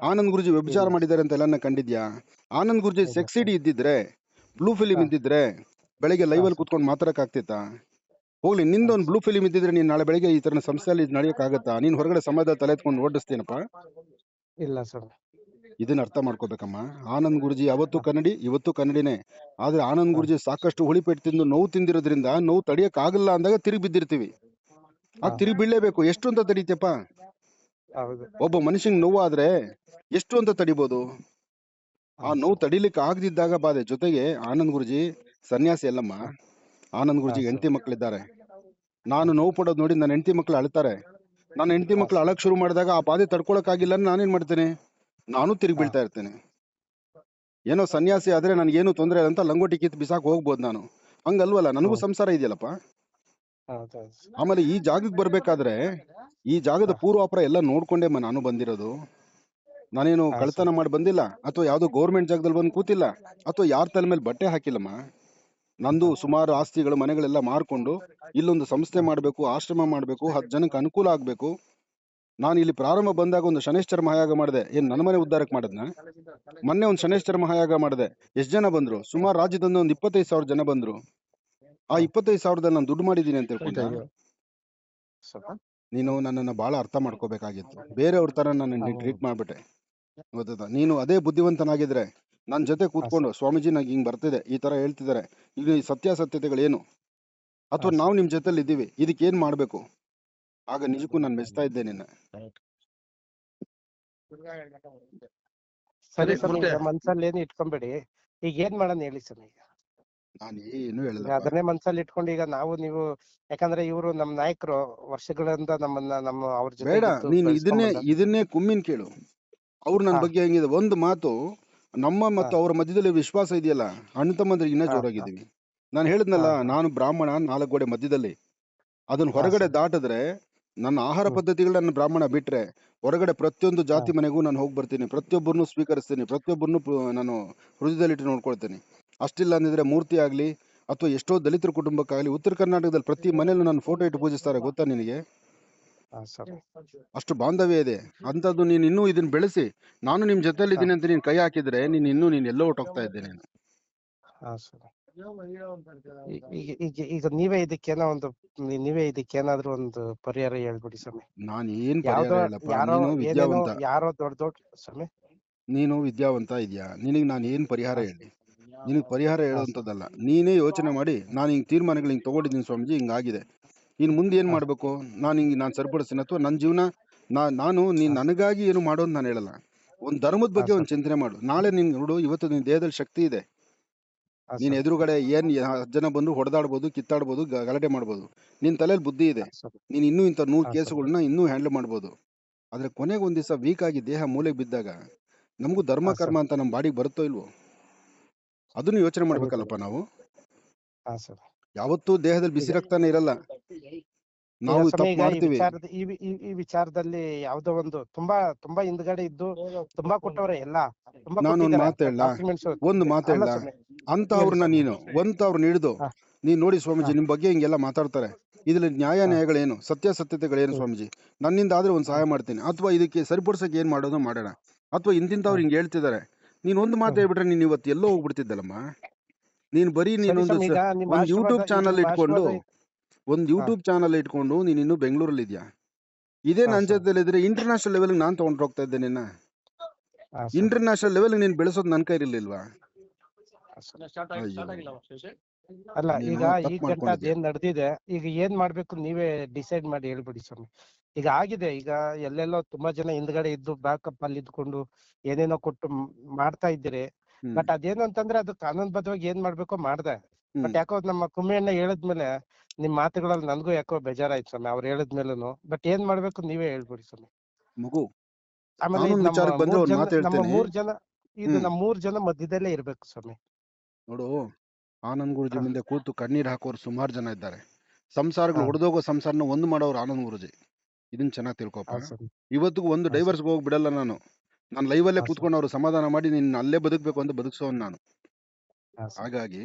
ಆನಂದ್ ಗುರುಜಿ ವ್ಯಭಿಚಾರ ಇಲ್ಲ ಮಾಡಿದ್ದಾರೆ ಅಂತ ಎಲ್ಲನ ಕಂಡಿದ್ಯಾ? ಆನಂದ್ ಗುರುಜಿ ಇಲ್ಲ ಸೆಕ್ಸಿಡಿ ಸ್ವಾಮಿ. ಇದ್ದಿದ್ರೆ, ಬ್ಲೂ ಫಿಲಿಂ ಹಾ, ಇದ್ದಿದ್ರೆ, ಬೆಳಗ್ಗೆ ಹಾ ಲೈವ್ ಅಲ್ಲಿ ಸ್ವಾಮಿ, ಕುತ್ಕೊಂಡು ಮಾತಾಡಕ್ ಆಗ್ತಿತ್ತಾ? ಹೋಗ್ಲಿ, ಹಾ ನಿಂದೊಂದು ಬ್ಲೂ ಸ್ವಾಮಿ. ಫಿಲಿಂ ಇದ್ದಿದ್ರೆ ನೀನ್ ನಾಳೆ ಬೆಳಗ್ಗೆ ಈ ತರ ಸಂಸ್ಥೆಯಲ್ಲಿ ನಡೆಯಕ್ ಆಗತ್ತಾ? ನೀನ್ ಹೊರಗಡೆ ಸಮಾಜದಲ್ಲಿ ತಲೆ ಎತ್ಕೊಂಡು ಓಡಿಸ್ತೀನಪ್ಪ? ಇಲ್ಲ ಸ್ವಾಮಿ. ಇದನ್ನ ಅರ್ಥ ಮಾಡ್ಕೋಬೇಕಮ್ಮ. ಆನಂದ್ ಗುರುಜಿ ಅವತ್ತು ಹಾ, ಕನ್ನಡಿ, ಇವತ್ತು ಕನ್ನಡಿನೇ. ಆದ್ರೆ ಆನಂದ್ ಹಾ, ಗುರುಜಿ ಸಾಕಷ್ಟು ಹುಳಿಪೆಟ್ಟು ತಿಂದು ನೋವು ತಿಂದಿರೋದ್ರಿಂದ ನೋವು ತಡಿಯಕ್ ಆಗಲ್ಲ ಅಂದಾಗ ತಿರುಗಿ ಬಿದ್ದಿರ್ತೀವಿ. ಆ ಹಾ, ತಿರುಗಿ ಬೀಳಲೇಬೇಕು. ಎಷ್ಟು ಅಂತ ತಡೀತಿಯಪ್ಪ? ಹೌದು. ಒಬ್ಬ ಮನುಷ್ಯಂಗ್ ನೋವು ಆದ್ರೆ ಎಷ್ಟು ಅಂತ ತಡಿಬೋದು? ಹಾ ಆ ನೋವು ಸ್ವಾಮಿ, ತಡಿಲಿಕ್ಕೆ ಆಗದಿದ್ದಾಗ ಬಾಧೆ. ಜೊತೆಗೆ ಆನಂದ್ ಗುರುಜಿ ಸನ್ಯಾಸಿ ಅಲ್ಲಮ್ಮ. ಹಾ, ಆನಂದ್ ಹಾ ಗುರುಜಿಗೆ ಹೆಂಡತಿ ಸ್ವಾಮಿ, ಮಕ್ಕಳಿದ್ದಾರೆ. ಹಾ, ನಾನು ನೋವು ಪಡೋದು ನೋಡಿ ನನ್ನ ಹೆಂಡತಿ ಮಕ್ಕಳು ಅಳ್ತಾರೆ. ನನ್ನ ಹೆಂಡತಿ ಹಾ ಮಕ್ಕಳು ಸ್ವಾಮಿ, ಅಳಕ್ ಶುರು ಮಾಡಿದಾಗ ಆ ಬಾಧೆ ತಡ್ಕೊಳಕ್ಕಾಗಿಲ್ಲ, ನಾನೇನ್ ಮಾಡ್ತೇನೆ? ನಾನು ತಿರುಗಿ ಹಾ, ಬೀಳ್ತಾ ಇರ್ತೇನೆ. ಏನೋ ಸನ್ಯಾಸಿ ಆದ್ರೆ ನನ್ಗೇನು ತೊಂದರೆ ಇಲ್ಲ ಅಂತ ಲಂಗೋಟಿ ಕಿತ್ ಬಿಸಾಕ್ ಹೋಗ್ಬೋದು ನಾನು. ಹಂಗಲ್ವಲ್ಲ, ನನಗೂ ಹ್ಮ್, ಸಂಸಾರ ಇದೆಯಲ್ಲಪ್ಪ. ಹೌದೌದು. ಆಮೇಲೆ ಈ ಜಾಗಕ್ಕೆ ಬರ್ಬೇಕಾದ್ರೆ ಈ ಜಾಗದ ಹಾ, ಪೂರ್ವಾಪರ ಎಲ್ಲ ನೋಡ್ಕೊಂಡೆ ನಾನು ಬಂದಿರೋದು. ನಾನೇನು ಹಾ ಕಳ್ತನ ಸ್ವಾಮಿ, ಮಾಡಿ ಬಂದಿಲ್ಲ, ಅಥವಾ ಯಾವ್ದೋ ಗೌರ್ಮೆಂಟ್ ಜಾಗದಲ್ಲಿ ಬಂದು ಕೂತಿಲ್ಲ, ಅಥವಾ ಯಾರ ತಲೆ ಮೇಲೆ ಬಟ್ಟೆ ಹಾಕಿಲ್ಲಮ್ಮ. ನಂದು ಹಾ, ಸುಮಾರು ಆಸ್ತಿಗಳು, ಮನೆಗಳೆಲ್ಲ ಮಾರ್ಕೊಂಡು ಇಲ್ಲೊಂದು ಸಂಸ್ಥೆ ಹಾ, ಮಾಡಬೇಕು, ಆಶ್ರಮ ಮಾಡಬೇಕು, 10 ಜನಕ್ಕೆ ಅನುಕೂಲ ಆಗಬೇಕು. ನಾನು ಇಲ್ಲಿ ಪ್ರಾರಂಭ ಬಂದಾಗ ಒಂದು ಶನೇಶ್ವರ ಮಹಾಯಾಗ ಮಾಡಿದೆ. ಏನ್ ನನ್ನ ಮನೆ ಉದ್ಧಾರಕ್ಕೆ ಮಾಡದ್ನ? ಮೊನ್ನೆ ಒಂದು ಶನೇಶ್ವರ ಮಹಾಯಾಗ ಮಾಡಿದೆ. ಎಷ್ಟು ಜನ ಬಂದ್ರು? ಸುಮಾರು ರಾಜ್ಯದಿಂದ ಒಂದು 25,000 ಜನ ಬಂದ್ರು. ಆ ಹಾ. 25,000ದಲ್ಲಿ ನಾನು ದುಡ್ಡು ಮಾಡಿದ್ದೀನಿ ಅಂತ ತಿಳ್ಕೊಂಡ? ಅಯ್ಯೋ ಸ್ವಲ್ಪ. ನೀನು ನನ್ನನ್ನು ಬಹಳ ಅರ್ಥ ಮಾಡ್ಕೋಬೇಕಾಗಿತ್ತು. ಬೇರೆಯವ್ರ ತರ ನನ್ನ ಟ್ರೀಟ್ ಮಾಡ್ಬಿಟ್ಟೆ, ಗೊತ್ತಾ? ನೀನು ಅದೇ ಬುದ್ಧಿವಂತನಾಗಿದ್ರೆ ನನ್ನ ಜೊತೆ ಹಾ ಕೂತ್ಕೊಂಡು, ಸರ್, ಸ್ವಾಮೀಜಿ ನಂಗೆ ಹಿಂಗ್ ಬರ್ತಿದೆ, ಈ ತರ ಹೇಳ್ತಿದ್ದಾರೆ, ಈಗ ಈ ಸತ್ಯಾಸತ್ಯತೆಗಳೇನು, ಹಾ ಅಥವಾ ನಾವು ಸರ್. ನಿಮ್ ಜೊತೆಲಿ ಇದ್ದೀವಿ, ಇದಕ್ಕೆ ಏನ್ ಮಾಡ್ಬೇಕು? ಆಗ ನಿಜಕ್ಕೂ ನಾನು ಮೆಚ್ತಾ ಇದ್ದೆ ನಿನ್ನ. ಸರಿ ಸರಿ ಸ್ವಾಮಿ, ಮೂರ್ತಿ. ಈಗ ಮನ್ಸಲ್ಲಿ ಏನು ಇಟ್ಕೊಂಬೇಡಿ. ಈಗ ಏನ್ ಮಾಡೋಣ ಹೇಳಿ ಸ್ವಾಮಿ. ನಾನು ಏನು ಈಗ ಹೇಳಲ್ಲಪ್ಪ. ಅದನ್ನೇ ಮನ್ಸಲ್ಲಿ ಇಟ್ಕೊಂಡು ಈಗ ನೀವು ಯಾಕಂದ್ರೆ ಇವರು ನಮ್ ನಾಯಕರು ವರ್ಷಗಳಿಂದ ನಮ್ಮ ಅವ್ರ ಬೇಡ, ಜೊತೆಗಿದ್ದು ನೀನು ಬೆಳೆಸ್ಕೊಂಡ್ ಬಂದ. ಇದನ್ನೇ ಕುಮ್ಮಿನ್ ಕೇಳು. ಅವ್ರು ನನ್ನ ಹಾ, ಬಗ್ಗೆ ಹೆಂಗಿದೆ ಒಂದು ಮಾತು. ನಮ್ಮ ಹಾ, ಮತ್ತು ಅವರ ಮಧ್ಯದಲ್ಲಿ ವಿಶ್ವಾಸ ಇದೆಯಲ್ಲ, ಅಣ್ಣ ತಮ್ಮಂದ್ರೆ ಇನ್ನೂ ಹಾ, ಹಾ, ಜೋರಾಗಿದ್ದೀವಿ. ನಾನು ಹಾ, ಹೇಳಿದ್ನಲ್ಲ, ಹಾ, ನಾನು ಬ್ರಾಹ್ಮಣ, 4 ಗೋಡೆ ಮಧ್ಯದಲ್ಲಿ. ಅದನ್ನ ಹಾ ಹೊರಗಡೆ ಸ್ವಾಮಿ, ದಾಟಿದ್ರೆ, ನನ್ನ ಆಹಾರ ಹ್ಮ್, ಪದ್ಧತಿಗಳು ನನ್ನ ಬ್ರಾಹ್ಮಣ ಬಿಟ್ರೆ ಹೊರಗಡೆ ಪ್ರತಿಯೊಂದು ಹಾ, ಜಾತಿ ಮನೆಗೂ ನಾನು ಹೋಗಿ ಬರ್ತೀನಿ, ಪ್ರತಿಯೊಬ್ಬರನ್ನು ಸ್ವೀಕರಿಸ್ತೀನಿ, ಪ್ರತಿಯೊಬ್ಬರನ್ನು ನಾನು ಹೃದಯದಲ್ಲಿಟ್ಟು ನೋಡ್ಕೊಳ್ತೀನಿ. ಅಷ್ಟಿಲ್ಲ ಅಂದಿದ್ರೆ ಮೂರ್ತಿ ಆಗ್ಲಿ, ಅಥವಾ ಎಷ್ಟೋ ದಲಿತರ ಕುಟುಂಬಕ್ಕಾಗಲಿ, ಉತ್ತರ ಕರ್ನಾಟಕದಲ್ಲಿ ಪ್ರತಿ ಮನೆಯಲ್ಲೂ ನನ್ನ ಫೋಟೋ ಇಟ್ಟು ಪೂಜಿಸ್ತಾರೆ, ಗೊತ್ತಾ ನಿನಗೆ? ಹಾ ಸ್ವಾಮಿ, ಅಷ್ಟು ಬಾಂಧವ್ಯ ಇದೆ. ಅಂಥದ್ದು ನೀನು ಇನ್ನೂ ಇದನ್ನ ಬೆಳೆಸಿ, ನಾನು ನಿಮ್ ಜೊತೆಲಿ ಹಾ, ಇದ್ದೀನಿ ಅಂತ ನೀನ್ ಕೈ ಹಾಕಿದ್ರೆ, ನೀನು ಎಲ್ಲೋ ಹೊಟ್ಟೋಗ್ತಾ ಇದ್ದೆ ನೀನು. ಹಾ ಸ್ವಾಮಿ. ಈಗ ನೀವೇ ಇದಕ್ಕೇನಾದ್ರೂ ಒಂದು ಪರಿಹಾರ ಹೇಳ್ಬಿಡಿ ಸ್ವಾಮಿ. ನಾನು ಏನ್ ಪರಿಹಾರ ಯಾವ್ದೋ ಹೇಳಪ್ಪ, ಯಾರೋ ನೀನು ಏನೇನೋ ವಿದ್ಯಾವಂತ, ಯಾರೋ ದೊಡ್ಡ ಸ್ವಾಮಿ. ನೀನು ವಿದ್ಯಾವಂತ ಇದೆಯಾ, ನಿನಗೆ ನಾನು ಏನ್ ಪರಿಹಾರ ಹಾ ಹೇಳಿ? ನಿನಗೆ ಪರಿಹಾರ ಹಾ ಸ್ವಾಮಿ. ಹೇಳುವಂಥದ್ದಲ್ಲ, ನೀನೇ ಯೋಚನೆ ಮಾಡಿ ನಾನು ಹಿಂಗೆ ತೀರ್ಮಾನಗಳು ಹಿಂಗೆ ತಗೊಂಡಿದ್ದೀನಿ ಸ್ವಾಮೀಜಿ, ಹಿಂಗಾಗಿದೆ, ಇನ್ನು ಮುಂದೆ ಏನು ಹಾ ಮಾಡಬೇಕು, ನಾನು ಸರಿಪಡಿಸ್ತೀನಿ, ಅಥವಾ ನನ್ನ ಜೀವನ ನೀನು ಹಾ ನನಗಾಗಿ ಏನು ಮಾಡೋದು ನಾನು ಹೇಳಲ್ಲ. ಒಂದು ಧರ್ಮದ ಹಾ ಬಗ್ಗೆ ಒಂದು ಸ್ವಾಮಿ. ಚಿಂತನೆ ಮಾಡು. ನಾಳೆ ನೀನು ನೋಡು, ಇವತ್ತು ನಿನ್ನ ದೇಹದಲ್ಲಿ ಶಕ್ತಿ ಇದೆ, ಹಾ ನೀನು ಸ್ವಾಮಿ. ಎದುರುಗಡೆ ಏನು 10 ಜನ ಬಂದು ಹೊಡೆದಾಡ್ಬೋದು, ಕಿತ್ತಾಡ್ಬೋದು, ಗಲಾಟೆ ಮಾಡ್ಬೋದು, ನಿನ್ನ ತಲೆಯಲ್ಲಿ ಬುದ್ಧಿ ಇದೆ, ಹಾ ಸ್ವಾಮಿ. ನೀನು ಇನ್ನೂ ಇಂಥ 100 ಹಾ ಸ್ವಾಮಿ. ಕೇಸುಗಳನ್ನ ಇನ್ನೂ ಹ್ಯಾಂಡಲ್ ಮಾಡ್ಬೋದು. ಆದರೆ ಕೊನೆಗೆ ಒಂದು ದಿವಸ ವೀಕ್ ಆಗಿ ದೇಹ ಮೂಲೆಗೆ ಬಿದ್ದಾಗ ನಮಗೂ ಧರ್ಮ ಹಾ ಕರ್ಮ ಸ್ವಾಮಿ. ಅಂತ ನಮ್ಮ ಬಾಡಿಗೆ ಬರುತ್ತೋ ಇಲ್ವೋ, ಅದನ್ನು ಯೋಚನೆ ಖಂಡಿತ. ಮಾಡ್ಬೇಕಲ್ಲಪ್ಪ ನಾವು. ಹಾ ಸ್ವಾಮಿ. ಯಾವತ್ತೂ ದೇಹದಲ್ಲಿ ಬಿಸಿ ಈಗ ರಕ್ತನೇ ಇರಲ್ಲ, ಈಗ ನಾವು ಸ್ವಾಮಿ, ತಪ್ಪು ಈಗ ಮಾಡ್ತೀವಿ. ಈ ವಿಚಾರದಲ್ಲಿ ಯಾವ್ದೋ ಒಂದು ತುಂಬಾ ತುಂಬಾ ಹಿಂದ್ಗಡೆ ಇದ್ದು ತುಂಬಾ ಕೊಟ್ಟವ್ರೆ ಎಲ್ಲ, ತುಂಬಾ ನಾನೊಂದು ಕೊಟ್ಟಿದ್ದಾರೆ ಮಾತು ಹೇಳ, ಡಾಕ್ಯುಮೆಂಟ್ಸ್. ಒಂದು ಮಾತು ಅಲ್ಲ ಹೇಳ, ಸ್ವಾಮಿ, ಅಂತ ಹೇಳಿ ಅವ್ರನ್ನ ಸ್ವಾಮಿ. ನೀನು ಅವ್ರನ್ನ ಹಿಡಿದು ಹಾ ನೀನು ನೋಡಿ ಹಾ ಸ್ವಾಮೀಜಿ, ನಿಮ್ಮ ಬಗ್ಗೆ ಹಿಂಗೆಲ್ಲ ಮಾತಾಡ್ತಾರೆ, ಇದ್ರಲ್ಲಿ ಹಾ ನ್ಯಾಯಗಳೇನು, ಸತ್ಯತೆಗಳೇನು ಹ್ಮ್ ಸ್ವಾಮೀಜಿ, ನನ್ನಿಂದ ಆದ್ರೆ ಒಂದು ಹ್ಮ್ ಸಹಾಯ ಮಾಡ್ತೀನಿ, ಅಥವಾ ಇದಕ್ಕೆ ಸರಿಪಡಿಸಕ್ಕೆ ಏನು ಮಾಡೋದು ಮಾಡೋಣ, ಅಥವಾ ಇಂತಿಂತವ್ರು ಹ್ಮ್ ಹಿಂಗೆ ಹೇಳ್ತಿದ್ದಾರೆ, ನೀನು ಒಂದು ಮಾತು ಹ್ಮ್ ಹೇಳ್ಬಿಟ್ರೆ ನೀನು ಇವತ್ತು ಎಲ್ಲೋ ಹೋಗ್ಬಿಡ್ತಿದ್ದಲ್ಲಮ್ಮ. ನೀನು ಬರೀ ಸರಿ ನೀನೊಂದು ಸ್ವಾಮಿ. ಈಗ ನಿಮ್ ಒಂದು ಆಶೀರ್ವಾದ, ಯೂಟ್ಯೂಬ್ ಈಗ ಚಾನಲ್ ನಿಮ್ ಇಟ್ಕೊಂಡು, ಆಶೀರ್ವಾದ ಹಾ ನೀನು ಇನ್ನೂ ಬೆಂಗಳೂರಲ್ಲಿ ಇದೆಯಾ, ಇದೇ ಹಾ ನನ್ನ ಸ್ವಾಮಿ. ಜೊತೆಲಿ ಇದ್ರೆ ಇಂಟರ್ನ್ಯಾಷನಲ್ ಲೆವೆಲ್ಗೆ ನಾನು ತೊಗೊಂಡು ಹೋಗ್ತಾ ಇದ್ದೆ ನಿನ್ನ. ಹಾ ಸ್ವಾಮಿ. ಇಂಟರ್ನ್ಯಾಷನಲ್ ಲೆವೆಲ್ ನೀನು ಬೆಳೆಸೋದು ನನ್ನ ಕೈಲಿರ್ಲಿಲ್ವಾ? ಹಾ ಸ್ವಾಮಿ. ಅಯ್ಯೋ, ಅಲ್ಲ, ನೀನು ಈಗ ತಪ್ಪು ಈಗ ಗಂಟ ಮಾಡ್ಕೊಂಡಿದ್ಯಾ. ಅದೇನ್ ನಡೆದಿದೆ, ಈಗ ಏನ್ ಮಾಡ್ಬೇಕು ನೀವೇ ಡಿಸೈಡ್ ಮಾಡಿ ಹೇಳ್ಬಿಡಿ ಸ್ವಾಮಿ. ಈಗ ಆಗಿದೆ, ಈಗ ಎಲ್ಲೆಲ್ಲೋ ತುಂಬಾ ಜನ ಹಿಂದ್ಗಡೆ ಇದ್ದು ಬ್ಯಾಕಪ್ ಅಲ್ಲಿ ಇದ್ಕೊಂಡು ಏನೇನೋ ಕೊಟ್ಟು ಮಾಡ್ತಾ ಇದ್ದೀರಿ. ಹ್ಮ್ ಬಟ್ ಅದೇನು ಅಂತಂದ್ರೆ ಅದು ಕಾನೂನುಬದ್ಧವಾಗಿ ಏನ್ ಮಾಡ್ಬೇಕೋ ಮಾಡ್ದೆ. ಹ್ಮ್ ಬಟ್ ಯಾಕೋ ನಮ್ಮ ಕುಮ್ಮಿಯಣ್ಣ ಹೇಳಿದ್ಮೇಲೆ ನಿಮ್ ಮಾತುಗಳಲ್ಲಿ ನನ್ಗೂ ಯಾಕೋ ಬೇಜಾರಾಯ್ತು ಸ್ವಾಮಿ, ಅವ್ರು ಹೇಳಿದ್ಮೇಲೂನು. ಬಟ್ ಏನ್ ಮಾಡ್ಬೇಕು ನೀವೇ ಹೇಳ್ಬಿಡಿ ಸ್ವಾಮಿ. ಮಗು, ಆಮೇಲೆ ಇದು ಕಾನೂನು ವಿಚಾರಕ್ಕೆ ಬಂದ್ರೆ ಒಂದು ಮಾತು ಹೇಳ್ತೇನೆ. ಇದು ಹ್ಮ್ ನಮ್ಮ 3 ಜನ ಮಧ್ಯದಲ್ಲೇ ಇರ್ಬೇಕು ಸ್ವಾಮಿ. ನೋಡು, ಆನಂದ್ ಗುರುಜಿ ಹಾ ಮುಂದೆ ಕೂತು ಕಣ್ಣೀರ್ ಹಾಕೋರು ಸುಮಾರು ಜನ ಇದ್ದಾರೆ. ಸಂಸಾರಗಳು ಹಾ ಒಡೆದೋಗೋ ಸಂಸಾರನ ಒಂದು ಮಾಡೋರು ಆನಂದ್ ಗುರುಜಿ, ಇದನ್ನ ಚೆನ್ನಾಗಿ ತಿಳ್ಕೊಪ್ಪ. ಹಾ ಸ್ವಾಮಿ. ಇವತ್ತಿಗೂ ಒಂದು ಹಾ ಸ್ವಾಮಿ. ಡೈವರ್ಸ್ಗೆ ಹೋಗಿ ಬಿಡಲ್ಲ ನಾನು ಲೈವಲ್ಲೇ ಹಾ ಸ್ವಾಮಿ. ಕೂತ್ಕೊಂಡು ಅವ್ರು ಸಮಾಧಾನ ಮಾಡಿ ನಿನ್ನ ಅಲ್ಲೇ ಬದುಕಬೇಕು ಅಂತ ಬದುಕಿಸೋನು ನಾನು. ಹಾ ಸ್ವಾಮಿ. ಹಾಗಾಗಿ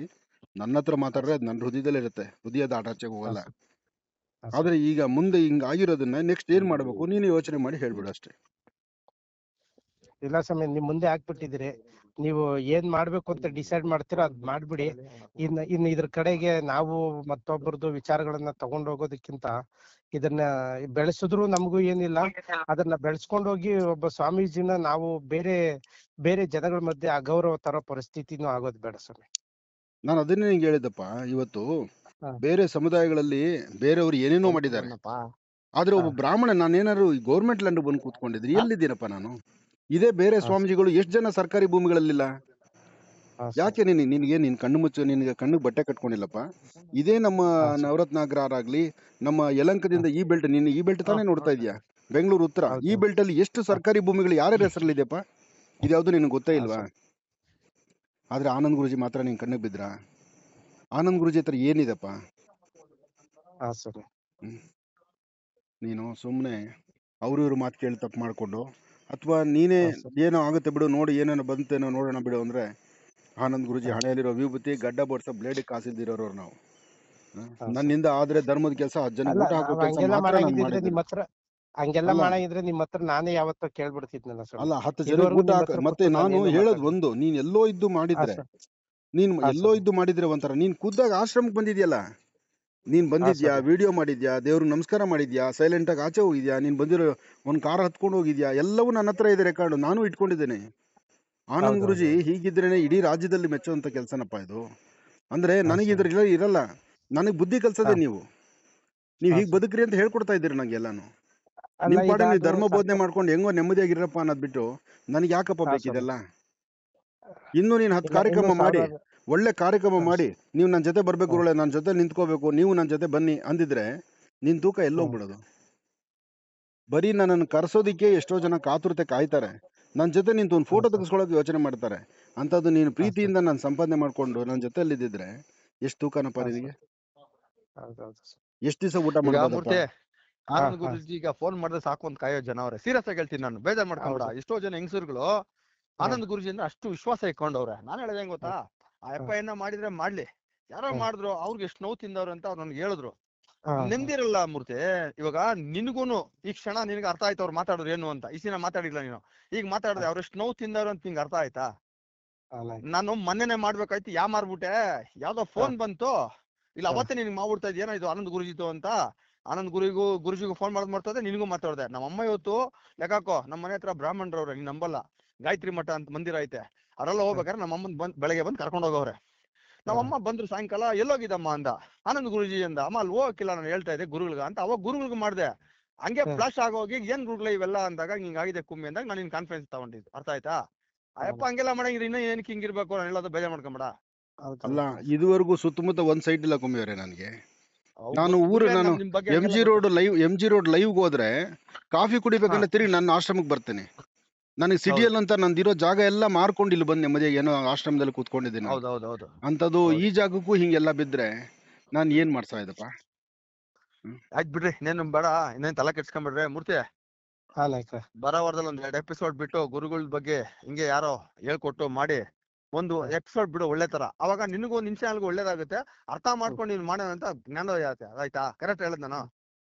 ನನ್ನ ಹತ್ರ ಹಾ ಮಾತಾಡ್ರೆ ಅದು ನನ್ನ ಹೃದಯದಲ್ಲೇ ಇರುತ್ತೆ, ಹೃದಯದ ಆಟಾಚೆಗೆ ಹೋಗಲ್ಲ. ಸ್ವಾಮಿ. ಹಾ ಆದ್ರೆ ಸ್ವಾಮಿ. ಈಗ ಮುಂದೆ ಹಿಂಗ್ ಆಗಿರೋದನ್ನ ನೆಕ್ಸ್ಟ್ ಏನ್ ಮಾಡ್ಬೇಕು ನೀನು ಯೋಚನೆ ಮಾಡಿ ಹೇಳ್ಬಿಡು ಅಷ್ಟೇ. ಇಲ್ಲ ಸ್ವಾಮಿ, ನಿಮ್ ಮುಂದೆ ಹಾಕ್ಬಿಟ್ಟಿದಿರಿ. ನೀವು ಏನ್ ಮಾಡ್ಬೇಕು ಅಂತ ಡಿಸೈಡ್ ಮಾಡ್ತೀರೋ ಅದ್ ಮಾಡ್ಬಿಡಿ. ಇನ್ನು ಇದ್ರ ಕಡೆಗೆ ನಾವು ಮತ್ತೊಬ್ಬರದು ವಿಚಾರಗಳನ್ನ ತಗೊಂಡ್ ಹೋಗೋದಕ್ಕಿಂತ ಇದನ್ನ ಬೆಳೆಸಿದ್ರು ನಮಗೂ ಏನಿಲ್ಲ. ಅದನ್ನ ಬೆಳೆಸ್ಕೊಂಡ್ ಹೋಗಿ ಒಬ್ಬ ಸ್ವಾಮೀಜಿನ ನಾವು ಬೇರೆ ಬೇರೆ ಜನಗಳ ಮಧ್ಯೆ ಅಗೌರವ ತರೋ ಪರಿಸ್ಥಿತಿನೂ ಆಗೋದ್ ಬೇಡ ಸ್ವಾಮಿ. ನಾನು ಅದನ್ನೇ ನಿಂಗೆ ಹೇಳಿದಪ್ಪ. ಇವತ್ತು ಹಾ ಬೇರೆ ಸಮುದಾಯಗಳಲ್ಲಿ ಬೇರೆಯವರು ಏನೇನೋ ಮಾಡಿದ್ದಾರೆ, ಆದ್ರೆ ಹಾ ಒಬ್ಬ ಬ್ರಾಹ್ಮಣ ನಾನೇನಾದ್ರು ಗೌರ್ಮೆಂಟ್ ಲ್ಯಾಂಡ್ ಬಂದು ಕೂತ್ಕೊಂಡಿದ್ರೆ ಎಲ್ಲಿದ್ದೀನಪ್ಪ ನಾನು? ಇದೇ ಬೇರೆ ಹಾ ಸ್ವಾಮೀಜಿಗಳು ಎಷ್ಟು ಜನ ಸರ್ಕಾರಿ ಭೂಮಿಗಳಲ್ಲಿಲ್ಲ? ಹಾ ಯಾಕೆ ನಿನಗೆ ನಿನ್ ಕಣ್ಣು ಮುಚ್ಚು, ನಿನಗೆ ಕಣ್ಣಿಗೆ ಬಟ್ಟೆ ಕಟ್ಕೊಂಡಿಲ್ಲಪ್ಪ? ಇದೇ ನಮ್ಮ ಹಾ ನವರತ್ನ ಆಗ್ಲಿ, ನಮ್ಮ ಹಾ ಯಲಂಕದಿಂದ ಈ ಬೆಲ್ಟ್ ತಾನೇ ನೋಡ್ತಾ ಇದೀಯಾ, ಬೆಂಗಳೂರು ಉತ್ತರ, ಈ ಹೌದು. ಬೆಲ್ಟ್ ಅಲ್ಲಿ ಎಷ್ಟು ಸರ್ಕಾರಿ ಭೂಮಿಗಳು ಯಾರ್ಯಾರ ಹೆಸರಲ್ಲಿದೆಯಪ್ಪ? ಇದ್ಯಾವುದು ನಿನಗೆ ಗೊತ್ತೇ ಹಾ ಇಲ್ವಾ? ಸ್ವಾಮಿ. ಆದ್ರೆ ಆನಂದ್ ಗುರುಜಿ ಮಾತ್ರ ನಿನ್ ಕಣ್ಣಿಗೆ ಬಿದ್ರ? ಆನಂದ್ ಗುರುಜಿ ಹತ್ರ ಏನಿದೆಪ್ಪ? ಹಾ ಸ್ವಾಮಿ. ಹ್ಮ್. ನೀನು ಸುಮ್ಮನೆ ಇವ್ರ ಮಾತು ಕೇಳಿ ತಪ್ಪು ಮಾಡ್ಕೊಂಡು, ಅಥವಾ ನೀನೇ ಹಾ ಸ್ವಾಮಿ. ಏನೋ ಆಗುತ್ತೆ ಬಿಡು, ನೋಡಿ ಏನೇನೋ ಬಂತೇನೋ ನೋಡೋಣ ಬಿಡು ಅಂದ್ರೆ, ಆನಂದ್ ಗುರುಜಿ ಹಾ ಹಣೆಯಲ್ಲಿರೋ ವಿಭೂತಿ ಗಡ್ಡ ಬೋಡ್ಸೋ ಬ್ಲೇಡ್ ಕಾಸಿದ್ದಿರೋರು ನಾವು. ಹಾ ಸ್ವಾಮಿ. ನನ್ನಿಂದ ಆದ್ರೆ ಧರ್ಮದ ಕೆಲಸ, 10 ಜನಕ್ಕೆ ಅಲ್ಲ, ಊಟ ಹಾಕೋ ನಾವ್ ಕೆಲಸ ಹಂಗೆಲ್ಲ ಮಾತ್ರ ನಾನು ಮಾಡಂಗಿದ್ರೆ ಮಾಡಿದ್ದೇನೆ. ಅಲ್ಲ ನಿಮ್ ಹತ್ರ ನಾನೇ ಯಾವತ್ತೋ ಕೇಳ್ಬಿಡ್ತಿದ್ನಲ್ಲ ಸ್ವಾಮಿ. ಅಲ್ಲ 10 ಜನಕ್ಕೆ ಇದುವರೆಗೂ ಊಟ ನಿಮ್ ಹಾಕ, ಹತ್ರ ಮತ್ತೆ ಕೂತು ನಾನು ಏನು ಹೇಳೋದು ಮಾತಾಡಿಲ್ಲ. ಒಂದು, ನೀನ್ ಎಲ್ಲೋ ಇದ್ದು ಹಾ ಮಾಡಿದ್ರೆ, ಸ್ವಾಮಿ. ನೀನ್ ಹಾ ಎಲ್ಲೋ ಸ್ವಾಮಿ. ಇದ್ದು ಮಾಡಿದ್ರೆ ಒಂಥರ, ನೀನ್ ಖುದ್ದಾಗ ಆಶ್ರಮಕ್ಕೆ ಬಂದಿದ್ಯಲ್ಲ, ನೀನ್ ಹಾ ಬಂದಿದ್ಯಾ, ಸ್ವಾಮಿ. ವಿಡಿಯೋ ಮಾಡಿದ್ಯಾ, ದೇವ್ರಿಗೆ ನಮಸ್ಕಾರ ಮಾಡಿದ್ಯಾ, ಸೈಲೆಂಟ್ ಆಗಿ ಆಚೆ ಹೋಗಿದ್ಯಾ, ನೀನ್ ಬಂದಿರೋ ಒಂದ್ ಕಾರ್ ಹತ್ಕೊಂಡು ಹೋಗಿದ್ಯಾ, ಎಲ್ಲವೂ ನನ್ನ ಹತ್ರ ಇದೆ ರೆಕಾರ್ಡ್, ನಾನು ಇಟ್ಕೊಂಡಿದ್ದೇನೆ. ಆನಂದ್ ಗುರುಜಿ ಹೌದೌದೌದು. ಹೀಗಿದ್ರೇನೆ ಇಡೀ ರಾಜ್ಯದಲ್ಲಿ ಮೆಚ್ಚುವಂತ ಕೆಲಸನಪ್ಪ ಇದು. ಅಂದ್ರೆ ಹಾ ನನಗೆ ಸ್ವಾಮಿ. ಇರಲ್ಲ, ನನಗೆ ಬುದ್ಧಿ ಹಾ ಕಲ್ಸದೆ ನೀವು ಹಾ ಹೀಗ್ ಸ್ವಾಮಿ. ಬದುಕ್ರಿ ಅಂತ ಹೇಳ್ಕೊಡ್ತಾ ಇದ್ದೀರಿ ನಂಗೆ ಎಲ್ಲಾನು. ಅಲ್ಲ, ನಿಮ್ ಈಗ ಪಾಡಿಗೆ ನೀವು ಅದು ಧರ್ಮ ಬೋಧನೆ ಮಾಡ್ಕೊಂಡು ಹೆಂಗೋ ನೆಮ್ಮದಿಯಾಗಿರಪ್ಪ ಅನ್ನೋದ್ ಬಿಟ್ಟು ನನಗೆ ಯಾಕಪ್ಪ ಹಾ ಸ್ವಾಮಿ. ಬೇಕಿದೆಲ್ಲ? ಇನ್ನು ನೀನ್ 10 ಇನ್ನು ಕಾರ್ಯಕ್ರಮ ಮಾಡಿ, ಸಾವಿರಾರು. ಒಳ್ಳೆ ಕಾರ್ಯಕ್ರಮ ಹಾ ಮಾಡಿ, ನೀವು ನನ್ನ ಜೊತೆ ಬರ್ಬೇಕು ಹಾ ಗುರುಗಳೇ, ನನ್ನ ಜೊತೆ ನಿಂತ್ಕೋಬೇಕು, ನೀವು ನನ್ನ ಜೊತೆ ಬನ್ನಿ ಅಂದಿದ್ರೆ ನಿನ್ ತೂಕ ಹ್ಮ್ ಎಲ್ಲೋಗ್ಬಿಡೋದು? ಬರೀ ನನ್ನನ್ನು ಕರ್ಸೋದಿಕ್ಕೆ ಎಷ್ಟೋ ಜನ ಕಾತುರತೆ ಕಾಯ್ತಾರೆ, ನನ್ನ ಜೊತೆ ನಿಂತು ಒಂದು ಹಾ ಫೋಟೋ ಸ್ವಾಮಿ. ತೆಗೆಸ್ಕೊಳ್ಳೋಕೆ ಯೋಚನೆ ಮಾಡ್ತಾರೆ. ಅಂಥದ್ದು ನೀನು ಹಾ ಸ್ವಾಮಿ. ಪ್ರೀತಿಯಿಂದ ನಾನು ಸಂಪಾದನೆ ಮಾಡ್ಕೊಂಡು ನನ್ನ ಜೊತೆಲಿದ್ದಿದ್ರೆ ಎಷ್ಟು ತೂಕನಪ್ಪ ಹಾ ನಿನಗೆ? ಸ್ವಾಮಿ. ಹೌದೌದು ಸ್ವಾಮಿ. ಎಷ್ಟು ದಿವಸ ಊಟ ಈಗ ಮಾಡ್ಬೋದಪ್ಪ? ಮೂರ್ತಿ, ಹಾ ಆನಂದ್ ಹಾ ಗುರುಜಿ ಈಗ ಫೋನ್ ಮಾಡಿದ್ರೆ ಸಾಕು ಅಂತ ಕಾಯೋ ಜನ ಅವ್ರೆ. ಸೀರಿಯಸ್ ಆಗಿ ಹೇಳ್ತೀನಿ, ನಾನು ಬೇಜಾರ್ ಮಾಡ್ಕೊಂಬಿಡ. ಹೌದು. ಎಷ್ಟೋ ಜನ ಹೆಂಗಸರುಗಳು ಹಾ ಆನಂದ್ ಗುರುಜಿ ಅಂದ್ರೆ ಅಷ್ಟು ವಿಶ್ವಾಸ ಇಟ್ಕೊಂಡವ್ರೆ. ನಾನು ಹೇಳೋದ್ ಹೆಂಗ್ ಹಾ ಗೊತ್ತಾ, ಆ ಹಾ ಯಪ್ಪ ಏನ ಮಾಡಿದ್ರೆ ಮಾಡ್ಲಿ, ಯಾರೋ ಹಾ ಮಾಡಿದ್ರು, ಅವ್ರಿಗೆ ಎಷ್ಟು ನೋವು ತಿಂದವ್ರು ಅಂತ ಅವ್ರು ನನ್ಗೆ ಹೇಳಿದ್ರು. ಹಾ ನೆಮ್ಮದಿರಲ್ಲ ಮೂರ್ತಿ. ಇವಾಗ ನಿನ್ಗೂನು ಈ ಕ್ಷಣ ನಿನ್ಗೆ ಅರ್ಥ ಆಯ್ತು ಅವ್ರು ಮಾತಾಡೋರು ಏನು ಅಂತ. ಈ ದಿನ ಮಾತಾಡಿಲ್ಲ ನೀನು, ಈಗ ಮಾತಾಡಿದ್ರೆ ಅವ್ರು ಎಷ್ಟು ನೋವು ತಿಂದವ್ರು ಅಂತ ನಿಂಗೆ ಅರ್ಥ ಆಯ್ತಾ? ಹಾ ನಾಯ್ಕ. ನಾನು ಮೊನ್ನೆನೆ ಮಾಡ್ಬೇಕಾಯ್ತು ಮಾರ್ಬಿಟ್ಟೆ, ಯಾವ್ದೋ ಹಾ ಫೋನ್ ಬಂತು, ಇಲ್ಲ ಹಾ ಅವತ್ತೇ ನಿನ್ಗೆ ಮಾಡ್ಬಿಡ್ತಾ ಇದೆಯೇನೋ ಇದು ಆನಂದ್ ಗುರುಜಿತು ಅಂತ. ಆನಂದ್ ಗುರುಜಿಗೂ ಫೋನ್ ಮಾಡ್ತದೆ, ನಿನಗೂ ಮಾತಾಡ್ದೆ. ನಮ್ಮಮ್ಮ ಇವತ್ತು ಲೆಕ್ಕಾಕೋ, ನಮ್ಮ ಮನೆ ಹತ್ರ ಬ್ರಾಹ್ಮಣರವ್ರೆ, ನೀನ್ ನಂಬಲ್ಲ, ಗಾಯತ್ರಿ ಮಠ ಅಂತ ಮಂದಿರ ಐತೆ, ಅವರೆಲ್ಲ ಹಾ ಹೋಗ್ಬೇಕಾದ್ರೆ ನಮ್ಮಮ್ಮನ್ ಬೆಳಗ್ಗೆ ಬಂದು ಕರ್ಕೊಂಡು ಹೋಗವ್ರೆ. ಹಾ ನಮ್ಮಮ್ಮ ಬಂದ್ರು ಸಾಯಂಕಾಲ, ಎಲ್ಲೋಗಿದ್ದಮ್ಮ ಅಂದ. ಆನಂದ್ ಗುರುಜಿ ಅಂದ. ಅಮ್ಮ ಅಲ್ಲಿ ಹೋಗಕ್ಕಿಲ್ಲ, ನಾನು ಹೇಳ್ತಾ ಇದ್ದೆ ಗುರುಗಳಿಗೆ ಅಂತ. ಅವಾಗ ಗುರುಗಳಿಗೆ ಮಾಡ್ದೆ, ಹಂಗೆ ಹಾ ಫ್ಲಾಶ್ ಆಗೋಗಿ ಏನ್ ಗುರುಗಳ ಇವೆಲ್ಲ ಅಂದಾಗ ಹಿಂಗಾಗಿದೆ ಕುಮ್ಮಿ ಅಂದಾಗ ನಾನು ನಿನ್ ಕಾನ್ಫರೆನ್ಸ್ ತಗೊಂಡಿದ್ದು. ಅರ್ಥ ಆಯ್ತಾ? ಅಯ್ಯಪ್ಪ ಹೌದು ಹಂಗೆಲ್ಲ ಮಾಡಂಗಿರಿ, ಇನ್ನ ಏನಕ್ಕೆ ಹಿಂಗಿರ್ಬೇಕು, ನಾನು ಹೇಳೋದು ಬೇಜಾರ್ ಮಾಡ್ಕೊಂಬೇಡ. ಅಲ್ಲ, ಹೌದು. ಇದುವರೆಗೂ ಸುತ್ತಮುತ್ತ ಒಂದ್ ಸೈಡ್ ಇಲ್ಲ ಕುಮ್ಮಿಯವರೇ ನನಗೆ. ನಾನು ಗುರುಗಳೇ ನಾನು ನಿಮ್ ಬಗ್ಗೆ ಹಂಗೆಲ್ಲ ಎಂ ಜಿ ರೋಡ್ ಲೈವ್ ಹೋದ್ರೆ ಕಾಫಿ ಹಾ ಕುಡಿಬೇಕಂದ್ರೆ ತಿರುಗಿ ನನ್ನ ಆಶ್ರಮಕ್ಕೆ ಬರ್ತೇನೆ. ನನಗೆ ಹೌದು ಸಿಟಿಯಲ್ಲಿ ಅಂತ ನಂದಿರೋ ಜಾಗ ಎಲ್ಲ ಮಾರ್ಕೊಂಡು ಇಲ್ಲಿ ಬಂದು ನೆಮ್ಮದಿಯಾಗಿ ಏನೋ ಆಶ್ರಮದಲ್ಲಿ ಕೂತ್ಕೊಂಡಿದ್ದೀನಿ ನಾನು. ಹೌದು ಅಂಥದ್ದು ಈ ಹೌದು. ಜಾಗಕ್ಕೂ ಹಿಂಗೆಲ್ಲ ಬಿದ್ರೆ ನಾನು ಏನ್ ಮಾಡ್ಸಾ ಇದಪ್ಪ. ಆಯ್ತು ಬಿಡ್ರಿ, ಇನ್ನೇನು ಬೇಡ, ಇನ್ನೇನ್ ತಲೆ ಕೆಡ್ಸ್ಕೊಂಬಿಡ್ರಿ. ಮೂರ್ತಿ, ಹಾ ನಾಯ್ಕ. ಬರೋ ವಾರದಲ್ಲಿ ಒಂದ್ 2 ಎಪಿಸೋಡ್ ಬಿಟ್ಟು ಗುರುಗಳ ಬಗ್ಗೆ ಹಿಂಗೆ ಯಾರೋ ಹೇಳ್ಕೊಟ್ಟು ಮಾಡಿ ಒಂದು ಹಾ ಎಪಿಸೋಡ್ ಬಿಡು, ಒಳ್ಳೆ ತರ. ಅವಾಗ ನಿನಗೂ ನಿನ್ ಚಾನಲ್ಗೂ ಒಳ್ಳೇದಾಗುತ್ತೆ, ಅರ್ಥ ಹ್ಮ್ ಮಾಡ್ಕೊಂಡು ನೀನ್ ಮಾಡೋಣ ಅಂತ ಜ್ಞಾನೋದಯ ಆಗುತ್ತೆ. ಆಯ್ತಾ? ಕರೆಕ್ಟ್ ಹೇಳದ್ ನಾನು? ಹ್ಮ್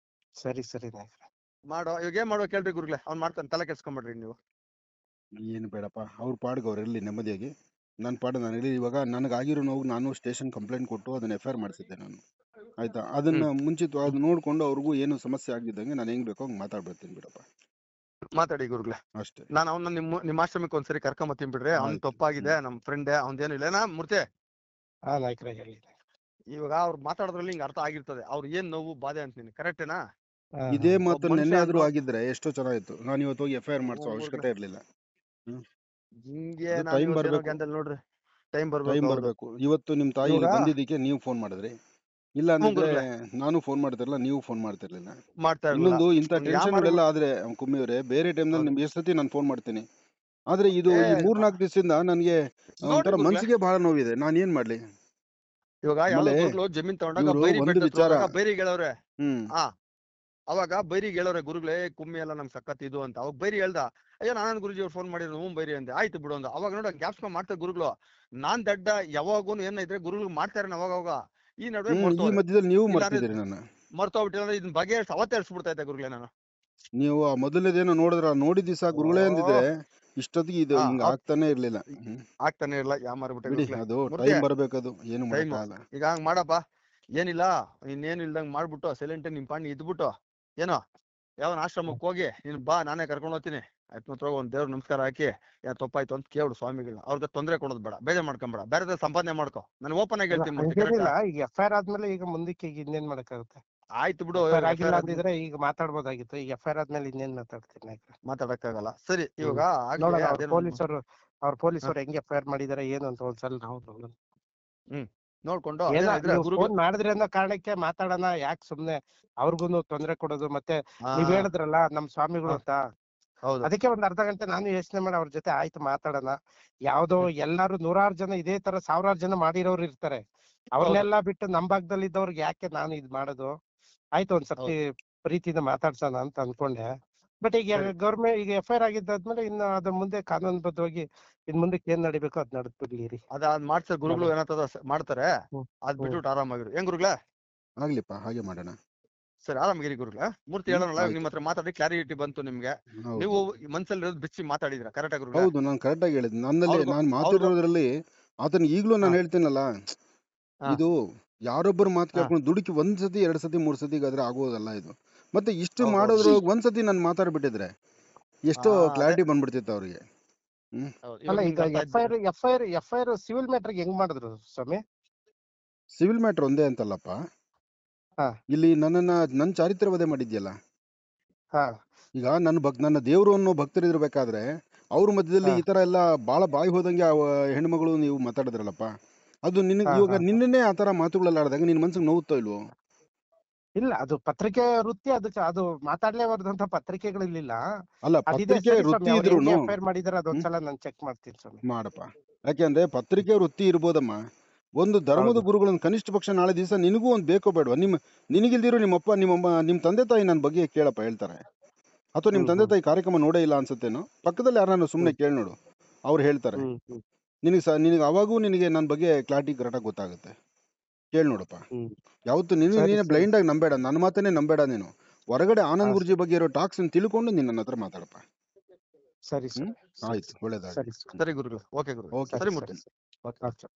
ಸರಿ ಸರಿ ನಾಯ್ಕ. ಮಾಡೋ, ಇವಾಗ ಏನ್ ಮಾಡುವ ಕೇಳ್ರಿ ಗುರುಗಳೇ, ಅವ್ನ್ ಮಾಡ್ತಾನೆ, ತಲೆ ಕೆಡ್ಸ್ಕೊಂಬಿಡ್ರಿ ನೀವು. ಏನು ಬೇಡಪ್ಪ, ಅವ್ರ ಪಾಡ್ಗೆ ಅವ್ರು ಇರಲಿ ನೆಮ್ಮದಿಯಾಗಿ, ನನ್ನ ಪಾಡು ನಾನು ಇರಲಿ. ಇವಾಗ ನನಗಾಗಿರೋ ನೋವು ನಾನು ಸ್ಟೇಷನ್ ಕಂಪ್ಲೇಂಟ್ ಕೊಟ್ಟು ಅದನ್ನ FIR ಮಾಡಿಸಿದ್ದೆ ನಾನು. ಆಯ್ತಾ? ಅದನ್ನ ಮುಂಚಿತವಾಗಿ ಅದು ನೋಡ್ಕೊಂಡು ಅವ್ರಿಗೂ ಏನು ಸಮಸ್ಯೆ ಆಗಿದ್ದಂಗೆ ನಾನು ಹೆಂಗ್ ಬೇಕೋ ಹಂಗೆ ಮಾತಾಡ್ಬಿಡ್ತೀನಿ ಬಿಡಪ್ಪ, ಮಾತಾಡಿ ಗುರುಗಳೇ. ಅಷ್ಟೇ. ನಾನು ಅವನ್ನ ನಿಮ್ಮ ಆಶ್ರಮಕ್ಕೆ ಒಂದ್ಸರಿ ಕರ್ಕೊಂಬತ್ತೀನಿ ಬಿಡ್ರಿ. ಅವ್ನ್ ಆಯ್ತು. ತಪ್ಪಾಗಿದೆ, ನಮ್ ಫ್ರೆಂಡ್, ಅವ್ನ್ದೇನು ಇಲ್ಲೇನಾ ಮೂರ್ತಿ? ಹಾ ನಾಯ್ಕ್ರೆ ಹೇಳಿ. ಇವಾಗ ಅವ್ರು ಮಾತಾಡೋದ್ರಲ್ಲಿ ಹಿಂಗ್ ಅರ್ಥ ಆಗಿರ್ತದೆ, ಅವ್ರು ಏನ್ ನೋವು ಬಾಧೆ ಅಂತ. ನೀನು ಕರೆಕ್ಟೇನಾ? ಹಾ ಇದೇ ಹಾ ಮಾತು ಒಬ್ಬ ಮನುಷ್ಯ ನೆನ್ನೆ ಆದ್ರೂ ಅನ್ನೋ ಆಗಿದ್ರೆ ಎಷ್ಟೋ ಚೆನ್ನಾಗಿತ್ತು. ನಾನು ಇವತ್ತು ಹೋಗಿ FIR ಮಾಡಿಸೋ ಗುರುಗಳೇ, ಅವಶ್ಯಕತೆ ಇರಲಿಲ್ಲ. ಹಿಂಗೆ ಅದು ನಾನು ಟೈಮ್ ಇವತ್ತೇನೋ ಬರಬೇಕು, ಗ್ಯಾಂದಲ್ಲಿ ನೋಡ್ರಿ, ಟೈಮ್ ಬರ್ಬೇಕು. ಟೈಮ್ ಹೌದು. ಬರಬೇಕು. ಇವತ್ತು ನಿಮ್ಮ ತಾಯಿ ಇವಾಗ ಇಲ್ಲಿ ಬಂದಿದ್ದಕ್ಕೆ ನೀವು ಫೋನ್ ಮಾಡಿದ್ರಿ, ಇಲ್ಲ ಅಂದಿದ್ರೆ ಗುರುಗಳೇ, ನಾನು ಫೋನ್ ಮಾಡ್ತಿರ್ಲಿಲ್ಲ, ನೀವು ಫೋನ್ ಮಾಡ್ತಿರ್ಲಿಲ್ಲ. ಮಾಡ್ತಾ ಇರ್ಲಿಲ್ಲ. ಇನ್ನೊಂದು, ಇಂಥ ಒಂದ್ ಟೆನ್ಷನ್ಗಳೆಲ್ಲ ಆದ್ರೆ ಕುಮ್ಮಿಯವರೇ, ಬೇರೆ ಟೈಮ್ನಲ್ಲಿ ಹೌದು. ನಿಮ್ಗೆ ಎಷ್ಟು ಸತಿ ನಾನು ಫೋನ್ ಮಾಡ್ತೀನಿ. ಆದ್ರೆ ಇದು ಏ ಈ 3-4 ದಿವಸದಿಂದ ನನಗೆ ನೋಡ್ರಿ ಒಂಥರ ಗುರುಗಳೇ, ಮನ್ಸಿಗೆ ಬಹಳ ನೋವಿದೆ. ನಾನು ಏನ್ ಮಾಡ್ಲಿ? ಇವಾಗ ಯಾವ್ದೋ ಆಮೇಲೆ ಗುರುಗಳು ಜಮೀನ್ ತಗೊಂಡಾಗ ಇವರು ಬೈರಿ ಒಂದು ಬೆಟ್ಟದ ಹತ್ರ ವಿಚಾರ, ಹೋದಾಗ ಬೈರಿಗೆ ಹೇಳವ್ರೆ. ಹ್ಮ್ ಆ ಅವಾಗ ಬೈರಿಗೆ ಹೇಳವ್ರೆ, ಗುರುಗಳೇ ಕುಮ್ಮಿ ಎಲ್ಲ ನಮ್ ಸಖತ್ ಇದು ಅಂತ. ಅವಾಗ ಬೈರಿ ಹೇಳ್ದ, ಅಯ್ಯೋ ನಾನಂದ್ ಗುರುಜಿ ಅವ್ರು ಫೋನ್ ಮಾಡಿದ್ರು, ಹ್ಞೂ ಬೈರಿ ಅಂದೆ. ಆಯ್ತು ಬಿಡು ಅಂದ. ಅವಾಗ ನೋಡ ಗ್ಯಾಪ್ಸ್ಕೊಂಡ್ ಮಾಡ್ತಾರೆ ಗುರುಗಳು. ನಾನ್ ದಡ್ಡ ಯಾವಾಗೂ ಏನಿದ್ರೆ ಗುರುಗಳು ಮಾಡ್ತಾರೆ ಅವಾಗ. ಈ ನಡುವೆ ಈ ಮರ್ತವ್ರೆ. ಮಧ್ಯದಲ್ಲಿ ನೀವು ಇಲ್ಲ ಮರ್ತಿದ್ದೀರಿ ನನ್ನ. ಮರ್ತೋಗ್ಬಿಟ್ಟಿಲ್ಲ, ಇದನ್ ಬಗೆ ಅವತ್ತೇ ಹರಿಸ್ಬಿಡ್ತಾ ಇದ್ದೆ ಗುರುಗಳೇ ನಾನು. ನೀವು ಆ ಮೊದಲನೇದೇನೋ ನೋಡಿದ ದಿವಸ ಗುರುಗಳೇ ಅಂದಿದ್ರೆ ಓ ಇಷ್ಟೊತ್ತಿಗೆ ಇದು ಹಿಂಗ ಆಗ್ತಾನೆ ಇರ್ಲಿಲ್ಲ. ಆಗ್ತಾನೆ ಇರಲ್ಲ. ಮಾರ್ಬಿಟ್ಟೆ ಬಿಡಿ, ಗುರುಗಳೇ. ಅದು ಮೂರ್ತಿ, ಟೈಮ್ ಬರ್ಬೇಕದು, ಏನು ಟೈಮ್ ಮಾಡಕ್ಕಾಗಲ್ಲ. ಈಗ ಹಂಗ್ ಮಾಡಪ್ಪ, ಏನಿಲ್ಲ, ಇನ್ನೇನು ಇಲ್ದಂಗ್ ಮಾಡ್ಬಿಟ್ಟು ಸೈಲೆಂಟ್ ನಿಮ್ ಪಾಣಿ ಇದ್ಬಿಟ್ಟು ಏನೋ ಯಾವನ್ ಆಶ್ರಮಕ್ಕೆ ಹೋಗಿ ನೀನ್ ಬಾ, ನಾನೇ ಕರ್ಕೊಂಡು ಹೋಗ್ತೀನಿ. ಆಯ್ತು, ಒಂದ್ ದೇವ್ರ ನಮಸ್ಕಾರ ಹಾಕಿ ಯಾರು ತಪ್ಪಾಯ್ತು ಅಂತ ಕೇಳು ಸ್ವಾಮಿಗಳು. ಅವ್ರಿಗೆ ತೊಂದರೆ ಕೊಡೋದು ಬೇಡ, ಬೇಜಾರ್ ಮಾಡ್ಕೊಂಬೇಡ, ಬೇರೆ ಸಂಪಾದನೆ ಮಾಡ್ಕೊ. ನಾನು ಓಪನ್ ಆಗಿ ಹೇಳ್ತೀನಿ ಮೂರ್ತಿ, ಹಂಗೇನಿಲ್ಲ. ಕರೆಕ್ಟಾ? ಈಗ FIR ಆದ್ಮೇಲೆ ಈಗ ಮುಂದಕ್ಕೆ ಈಗ ಇನ್ನೇನ್ ಮಾಡಕ್ಕಾಗುತ್ತೆ? ಆಯ್ತು ಬಿಡು. FIR ಆಗಿಲ್ಲ ಅಂದಿದ್ರೆ ಈಗ ಮಾತಾಡ್ಬೋದಾಗಿತ್ತು. ಈಗ FIR ಆದ್ಮೇಲೆ ಇನ್ನೇನ್ ಮಾತಾಡ್ತೀನಿ ನಾಯ್ಕ್ರೆ? ಮಾತಾಡಕ್ಕಾಗಲ್ಲ. ಸರಿ, ಇವಾಗ ಆಗ್ಲಿ ನೋಡೋಣ ಅವ್ರ ಅದೇನು ಪೊಲೀಸರು ಹೆಂಗೆ FIR ಮಾಡಿದಾರೆ ಏನು ಅಂತ ಒಂದ್ಸಲ ನಾವು ನೋಡೋಣ. ನೋಡ್ಕೊಂಡು ಏನ ಅದೇನಿದ್ರೆ ನೀವು ಗುರುಗಳು. ಫೋನ್ ಮಾಡಿದ್ರಿ ಅನ್ನೋ ಕಾರಣಕ್ಕೆ ಮಾತಾಡೋಣ, ಯಾಕೆ ಸುಮ್ನೆ ಅವ್ರಿಗೂನು ತೊಂದ್ರೆ ಕೊಡೋದು. ಮತ್ತೆ ನೀವ್ ಹೇಳಿದ್ರಲ್ಲ ನಮ್ ಸ್ವಾಮಿಗಳು ಅಂತ, ಹೌದು. ಅದಕ್ಕೆ ಒಂದ್ ಅರ್ಧ ಗಂಟೆ ನಾನು ಯೋಚನೆ ಮಾಡಿ ಅವ್ರ ಜೊತೆ ಆಯ್ತು ಮಾತಾಡೋಣ. ಯಾವ್ದೋ ಎಲ್ಲಾರು 100 ಜನ ಇದೇ ತರ 1000 ಜನ ಮಾಡಿರೋರು ಇರ್ತಾರೆ, ಅವ್ರನ್ನೆಲ್ಲಾ ಬಿಟ್ಟು ನಮ್ ಭಾಗದಲ್ಲಿ ಇದ್ದವ್ರಿಗೆ ಯಾಕೆ ನಾನು ಇದ್ ಮಾಡೋದು? ಆಯ್ತು ಒಂದ್ ಸರ್ತಿ ಪ್ರೀತಿಯಿಂದ ಮಾತಾಡ್ಸೋಣ ಅಂತ ಅನ್ಕೊಂಡೆ. ಬಟ್ ಈಗ ಸರಿ. ಗೌರ್ಮೆಂಟ್ ಈಗ FIR ಆಗಿದ್ದಾದ್ಮೇಲೆ ಇನ್ನು ಅದ್ರ ಮುಂದೆ ಕಾನೂನುಬದ್ಧವಾಗಿ ಇನ್ ಮುಂದಕ್ಕೆ ಏನ್ ನಡಿಬೇಕೋ ಅದ್ ನಡ್ದ್ಬಿಡ್ಲಿ. ಅದ್ ಮಾಡ್ತಾರೆ ಗುರುಗಳು, ಏನಂತದ ಮಾಡ್ತಾರೆ. ಅದ್ ಹ್ಮ್ ಬಿಟ್ಬಿಟ್ಟು ಆರಾಮಾಗಿರು. ಏನ್ ಗುರುಗಳೇ? ಆಗ್ಲಿಪ್ಪ, ಹಾಗೆ ಮಾಡೋಣ. ಸರಿ, ಆರಾಮಾಗಿರಿ ಗುರುಗಳೇ. ಮೂರ್ತಿ ಹೇಳೋಣಲ್ಲ, ಆಯ್ತು. ನಿಮ್ ಹತ್ರ ಮಾತಾಡಿ ಕ್ಲಾರಿಟಿ ಬಂತು ನಿಮ್ಗೆ. ಹೌದು, ನೀವು ಮನ್ಸಲ್ಲಿ ಬಿಚ್ಚಿ ಮಾತಾಡಿದ್ರ, ಕರೆಕ್ಟಾ ಗುರುಗಳೇ? ಹೌದು, ನಾನು ಕರೆಕ್ಟ್ ಆಗಿ ಹೇಳಿದ್ದೆ. ನನ್ನಲ್ಲಿ ಅವ್ರಿಗೂ ನಾನು ಮಾತಾಡೋದ್ರಲ್ಲಿ ಆತನ ಈಗ್ಲೂ ನಾನು ಹೇಳ್ತೀನಲ್ಲ, ಇದು ಯಾರೊಬ್ಬರು ಮಾತು ಕೇಳ್ಕೊಂಡು ದುಡುಕಿ 1 ಸತಿ 2 ಸತಿ 3 ಸತಿಗಾದ್ರೆ ಆಗೋದಲ್ಲ ಇದು. ಮತ್ತೆ ಇಷ್ಟು ಮಾಡೋದ್ರ ಒಂದ್ಸತಿ ನಾನು ಮಾತಾಡ್ಬಿಟ್ಟಿದ್ರೆ ಎಷ್ಟೋ ಕ್ಲಾರಿಟಿ ಬಂದ್ಬಿಡ್ತಿತ್ತು ಅವ್ರಿಗೆ. ಅಲ್ಲ ಈಗ FIR ಸಿವಿಲ್ ಮ್ಯಾಟ್ರಿಗೆ ಹೆಂಗ್ ಮಾಡಿದ್ರು ಸ್ವಾಮಿ? ಸಿವಿಲ್ ಮ್ಯಾಟರ್ ಒಂದೇ ಅಂತಲ್ಲಪ್ಪ, ಇಲ್ಲಿ ನನ್ನ ಚಾರಿತ್ರ್ಯ ವಧೆ ಮಾಡಿದ್ಯಲ್ಲ. ಈಗ ನನ್ನ ದೇವ್ರು ಅನ್ನೋ ಭಕ್ತರಿರ್ಬೇಕಾದ್ರೆ ಅವ್ರ ಮಧ್ಯದಲ್ಲಿ ಈ ತರ ಎಲ್ಲ ಬಾಳ ಬಾಯಿ ಹೋದಂಗೆ ಹೆಣ್ಮಗಳು ನೀವು ಮಾತಾಡಿದ್ರಲ್ಲಪ್ಪ, ಅದು ಇವಾಗ ನಿನ್ನೆ ಆ ತರ ಮಾತುಗಳೆಲ್ಲ ಆಡಿದಾಗ ನಿನ್ ಮನ್ಸಿಗೆ ನೋವುತ್ತೋ ಇಲ್ವೋ? ಇಲ್ಲ, ಅದು ಪತ್ರಿಕೆ ವೃತ್ತಿ, ಅದಕ್ಕೆ ಅದು ಮಾತಾಡ್ಲೇಬಾರ್ದಂತ ಪತ್ರಿಕೆಗಳಿರ್ಲಿಲ್ಲ. ಅಲ್ಲ, ಪತ್ರಿಕೆ ವೃತ್ತಿ ಇದ್ರೂನು FIR ಮಾಡಿದಾರೆ ಅದೊಂದ್ಸಲ ನಾನು ಚೆಕ್ ಮಾಡ್ತೀನಿ ಸ್ವಾಮಿ. ಮಾಡಪ್ಪ. ಯಾಕೆಂದ್ರೆ ಪತ್ರಿಕೆ ವೃತ್ತಿ ಇರ್ಬೋದಮ್ಮ, ಒಂದು ಧರ್ಮದ ಗುರುಗಳನ್ನ ಕನಿಷ್ಠ ಪಕ್ಷ ನಾಳೆ ದಿವಸ ನಿನಗೂ ಒಂದು ಬೇಕೋ ಬೇಡವಾ? ನಿನಗಿಲ್ದಿರೋ ನಿಮ್ಮಪ್ಪ ನಿಮ್ಮ ತಂದೆ ತಾಯಿ ನನ್ನ ಬಗ್ಗೆ ಕೇಳಪ್ಪ, ಹೇಳ್ತಾರೆ. ಅಥವಾ ನಿಮ್ ತಂದೆ ತಾಯಿ ಕಾರ್ಯಕ್ರಮ ನೋಡೇ ಇಲ್ಲ ಅನ್ಸುತ್ತೇನೋ, ಪಕ್ಕದಲ್ಲಿ ಯಾರನ್ನ ಸುಮ್ನೆ ಕೇಳಿ ನೋಡು, ಅವ್ರು ಹೇಳ್ತಾರೆ. ನಿನಗೆ ಅವಾಗೂ ನಿನಗೆ ನನ್ನ ಬಗ್ಗೆ ಕ್ಲಾರಿಟಿ ಕರೆಕ್ಟಾಗಿ ಗೊತ್ತಾಗುತ್ತೆ. ಕೇಳಿ ನೋಡಪ್ಪ. ಯಾವತ್ತು ನೀನೇ ಬ್ಲೈಂಡ್ ಆಗಿ ನಂಬೇಡ, ನನ್ನ ಮಾತನ್ನೇ ನಂಬೇಡ. ನೀನು ಹೊರಗಡೆ ಆನಂದ್ ಗುರುಜಿ ಬಗ್ಗೆ ಇರೋ ಟಾಕ್ಸ್ ತಿಳ್ಕೊಂಡು ನೀನ್ ನನ್ನ ಹತ್ರ ಮಾತಾಡಪ್ಪ. ಸರಿ ಸರ್ ಆಯ್ತು, ಒಳ್ಳೇದಾಗ್ಲಿ. ಸರಿ ಸರ್ ಸರಿ ಗುರುಗಳು, ಓಕೆ ಗುರುಗಳು, ಓಕೆ ಸರಿ ಸರಿ ಮೂರ್ತಿ. ಸರ್. ಓಕೆ.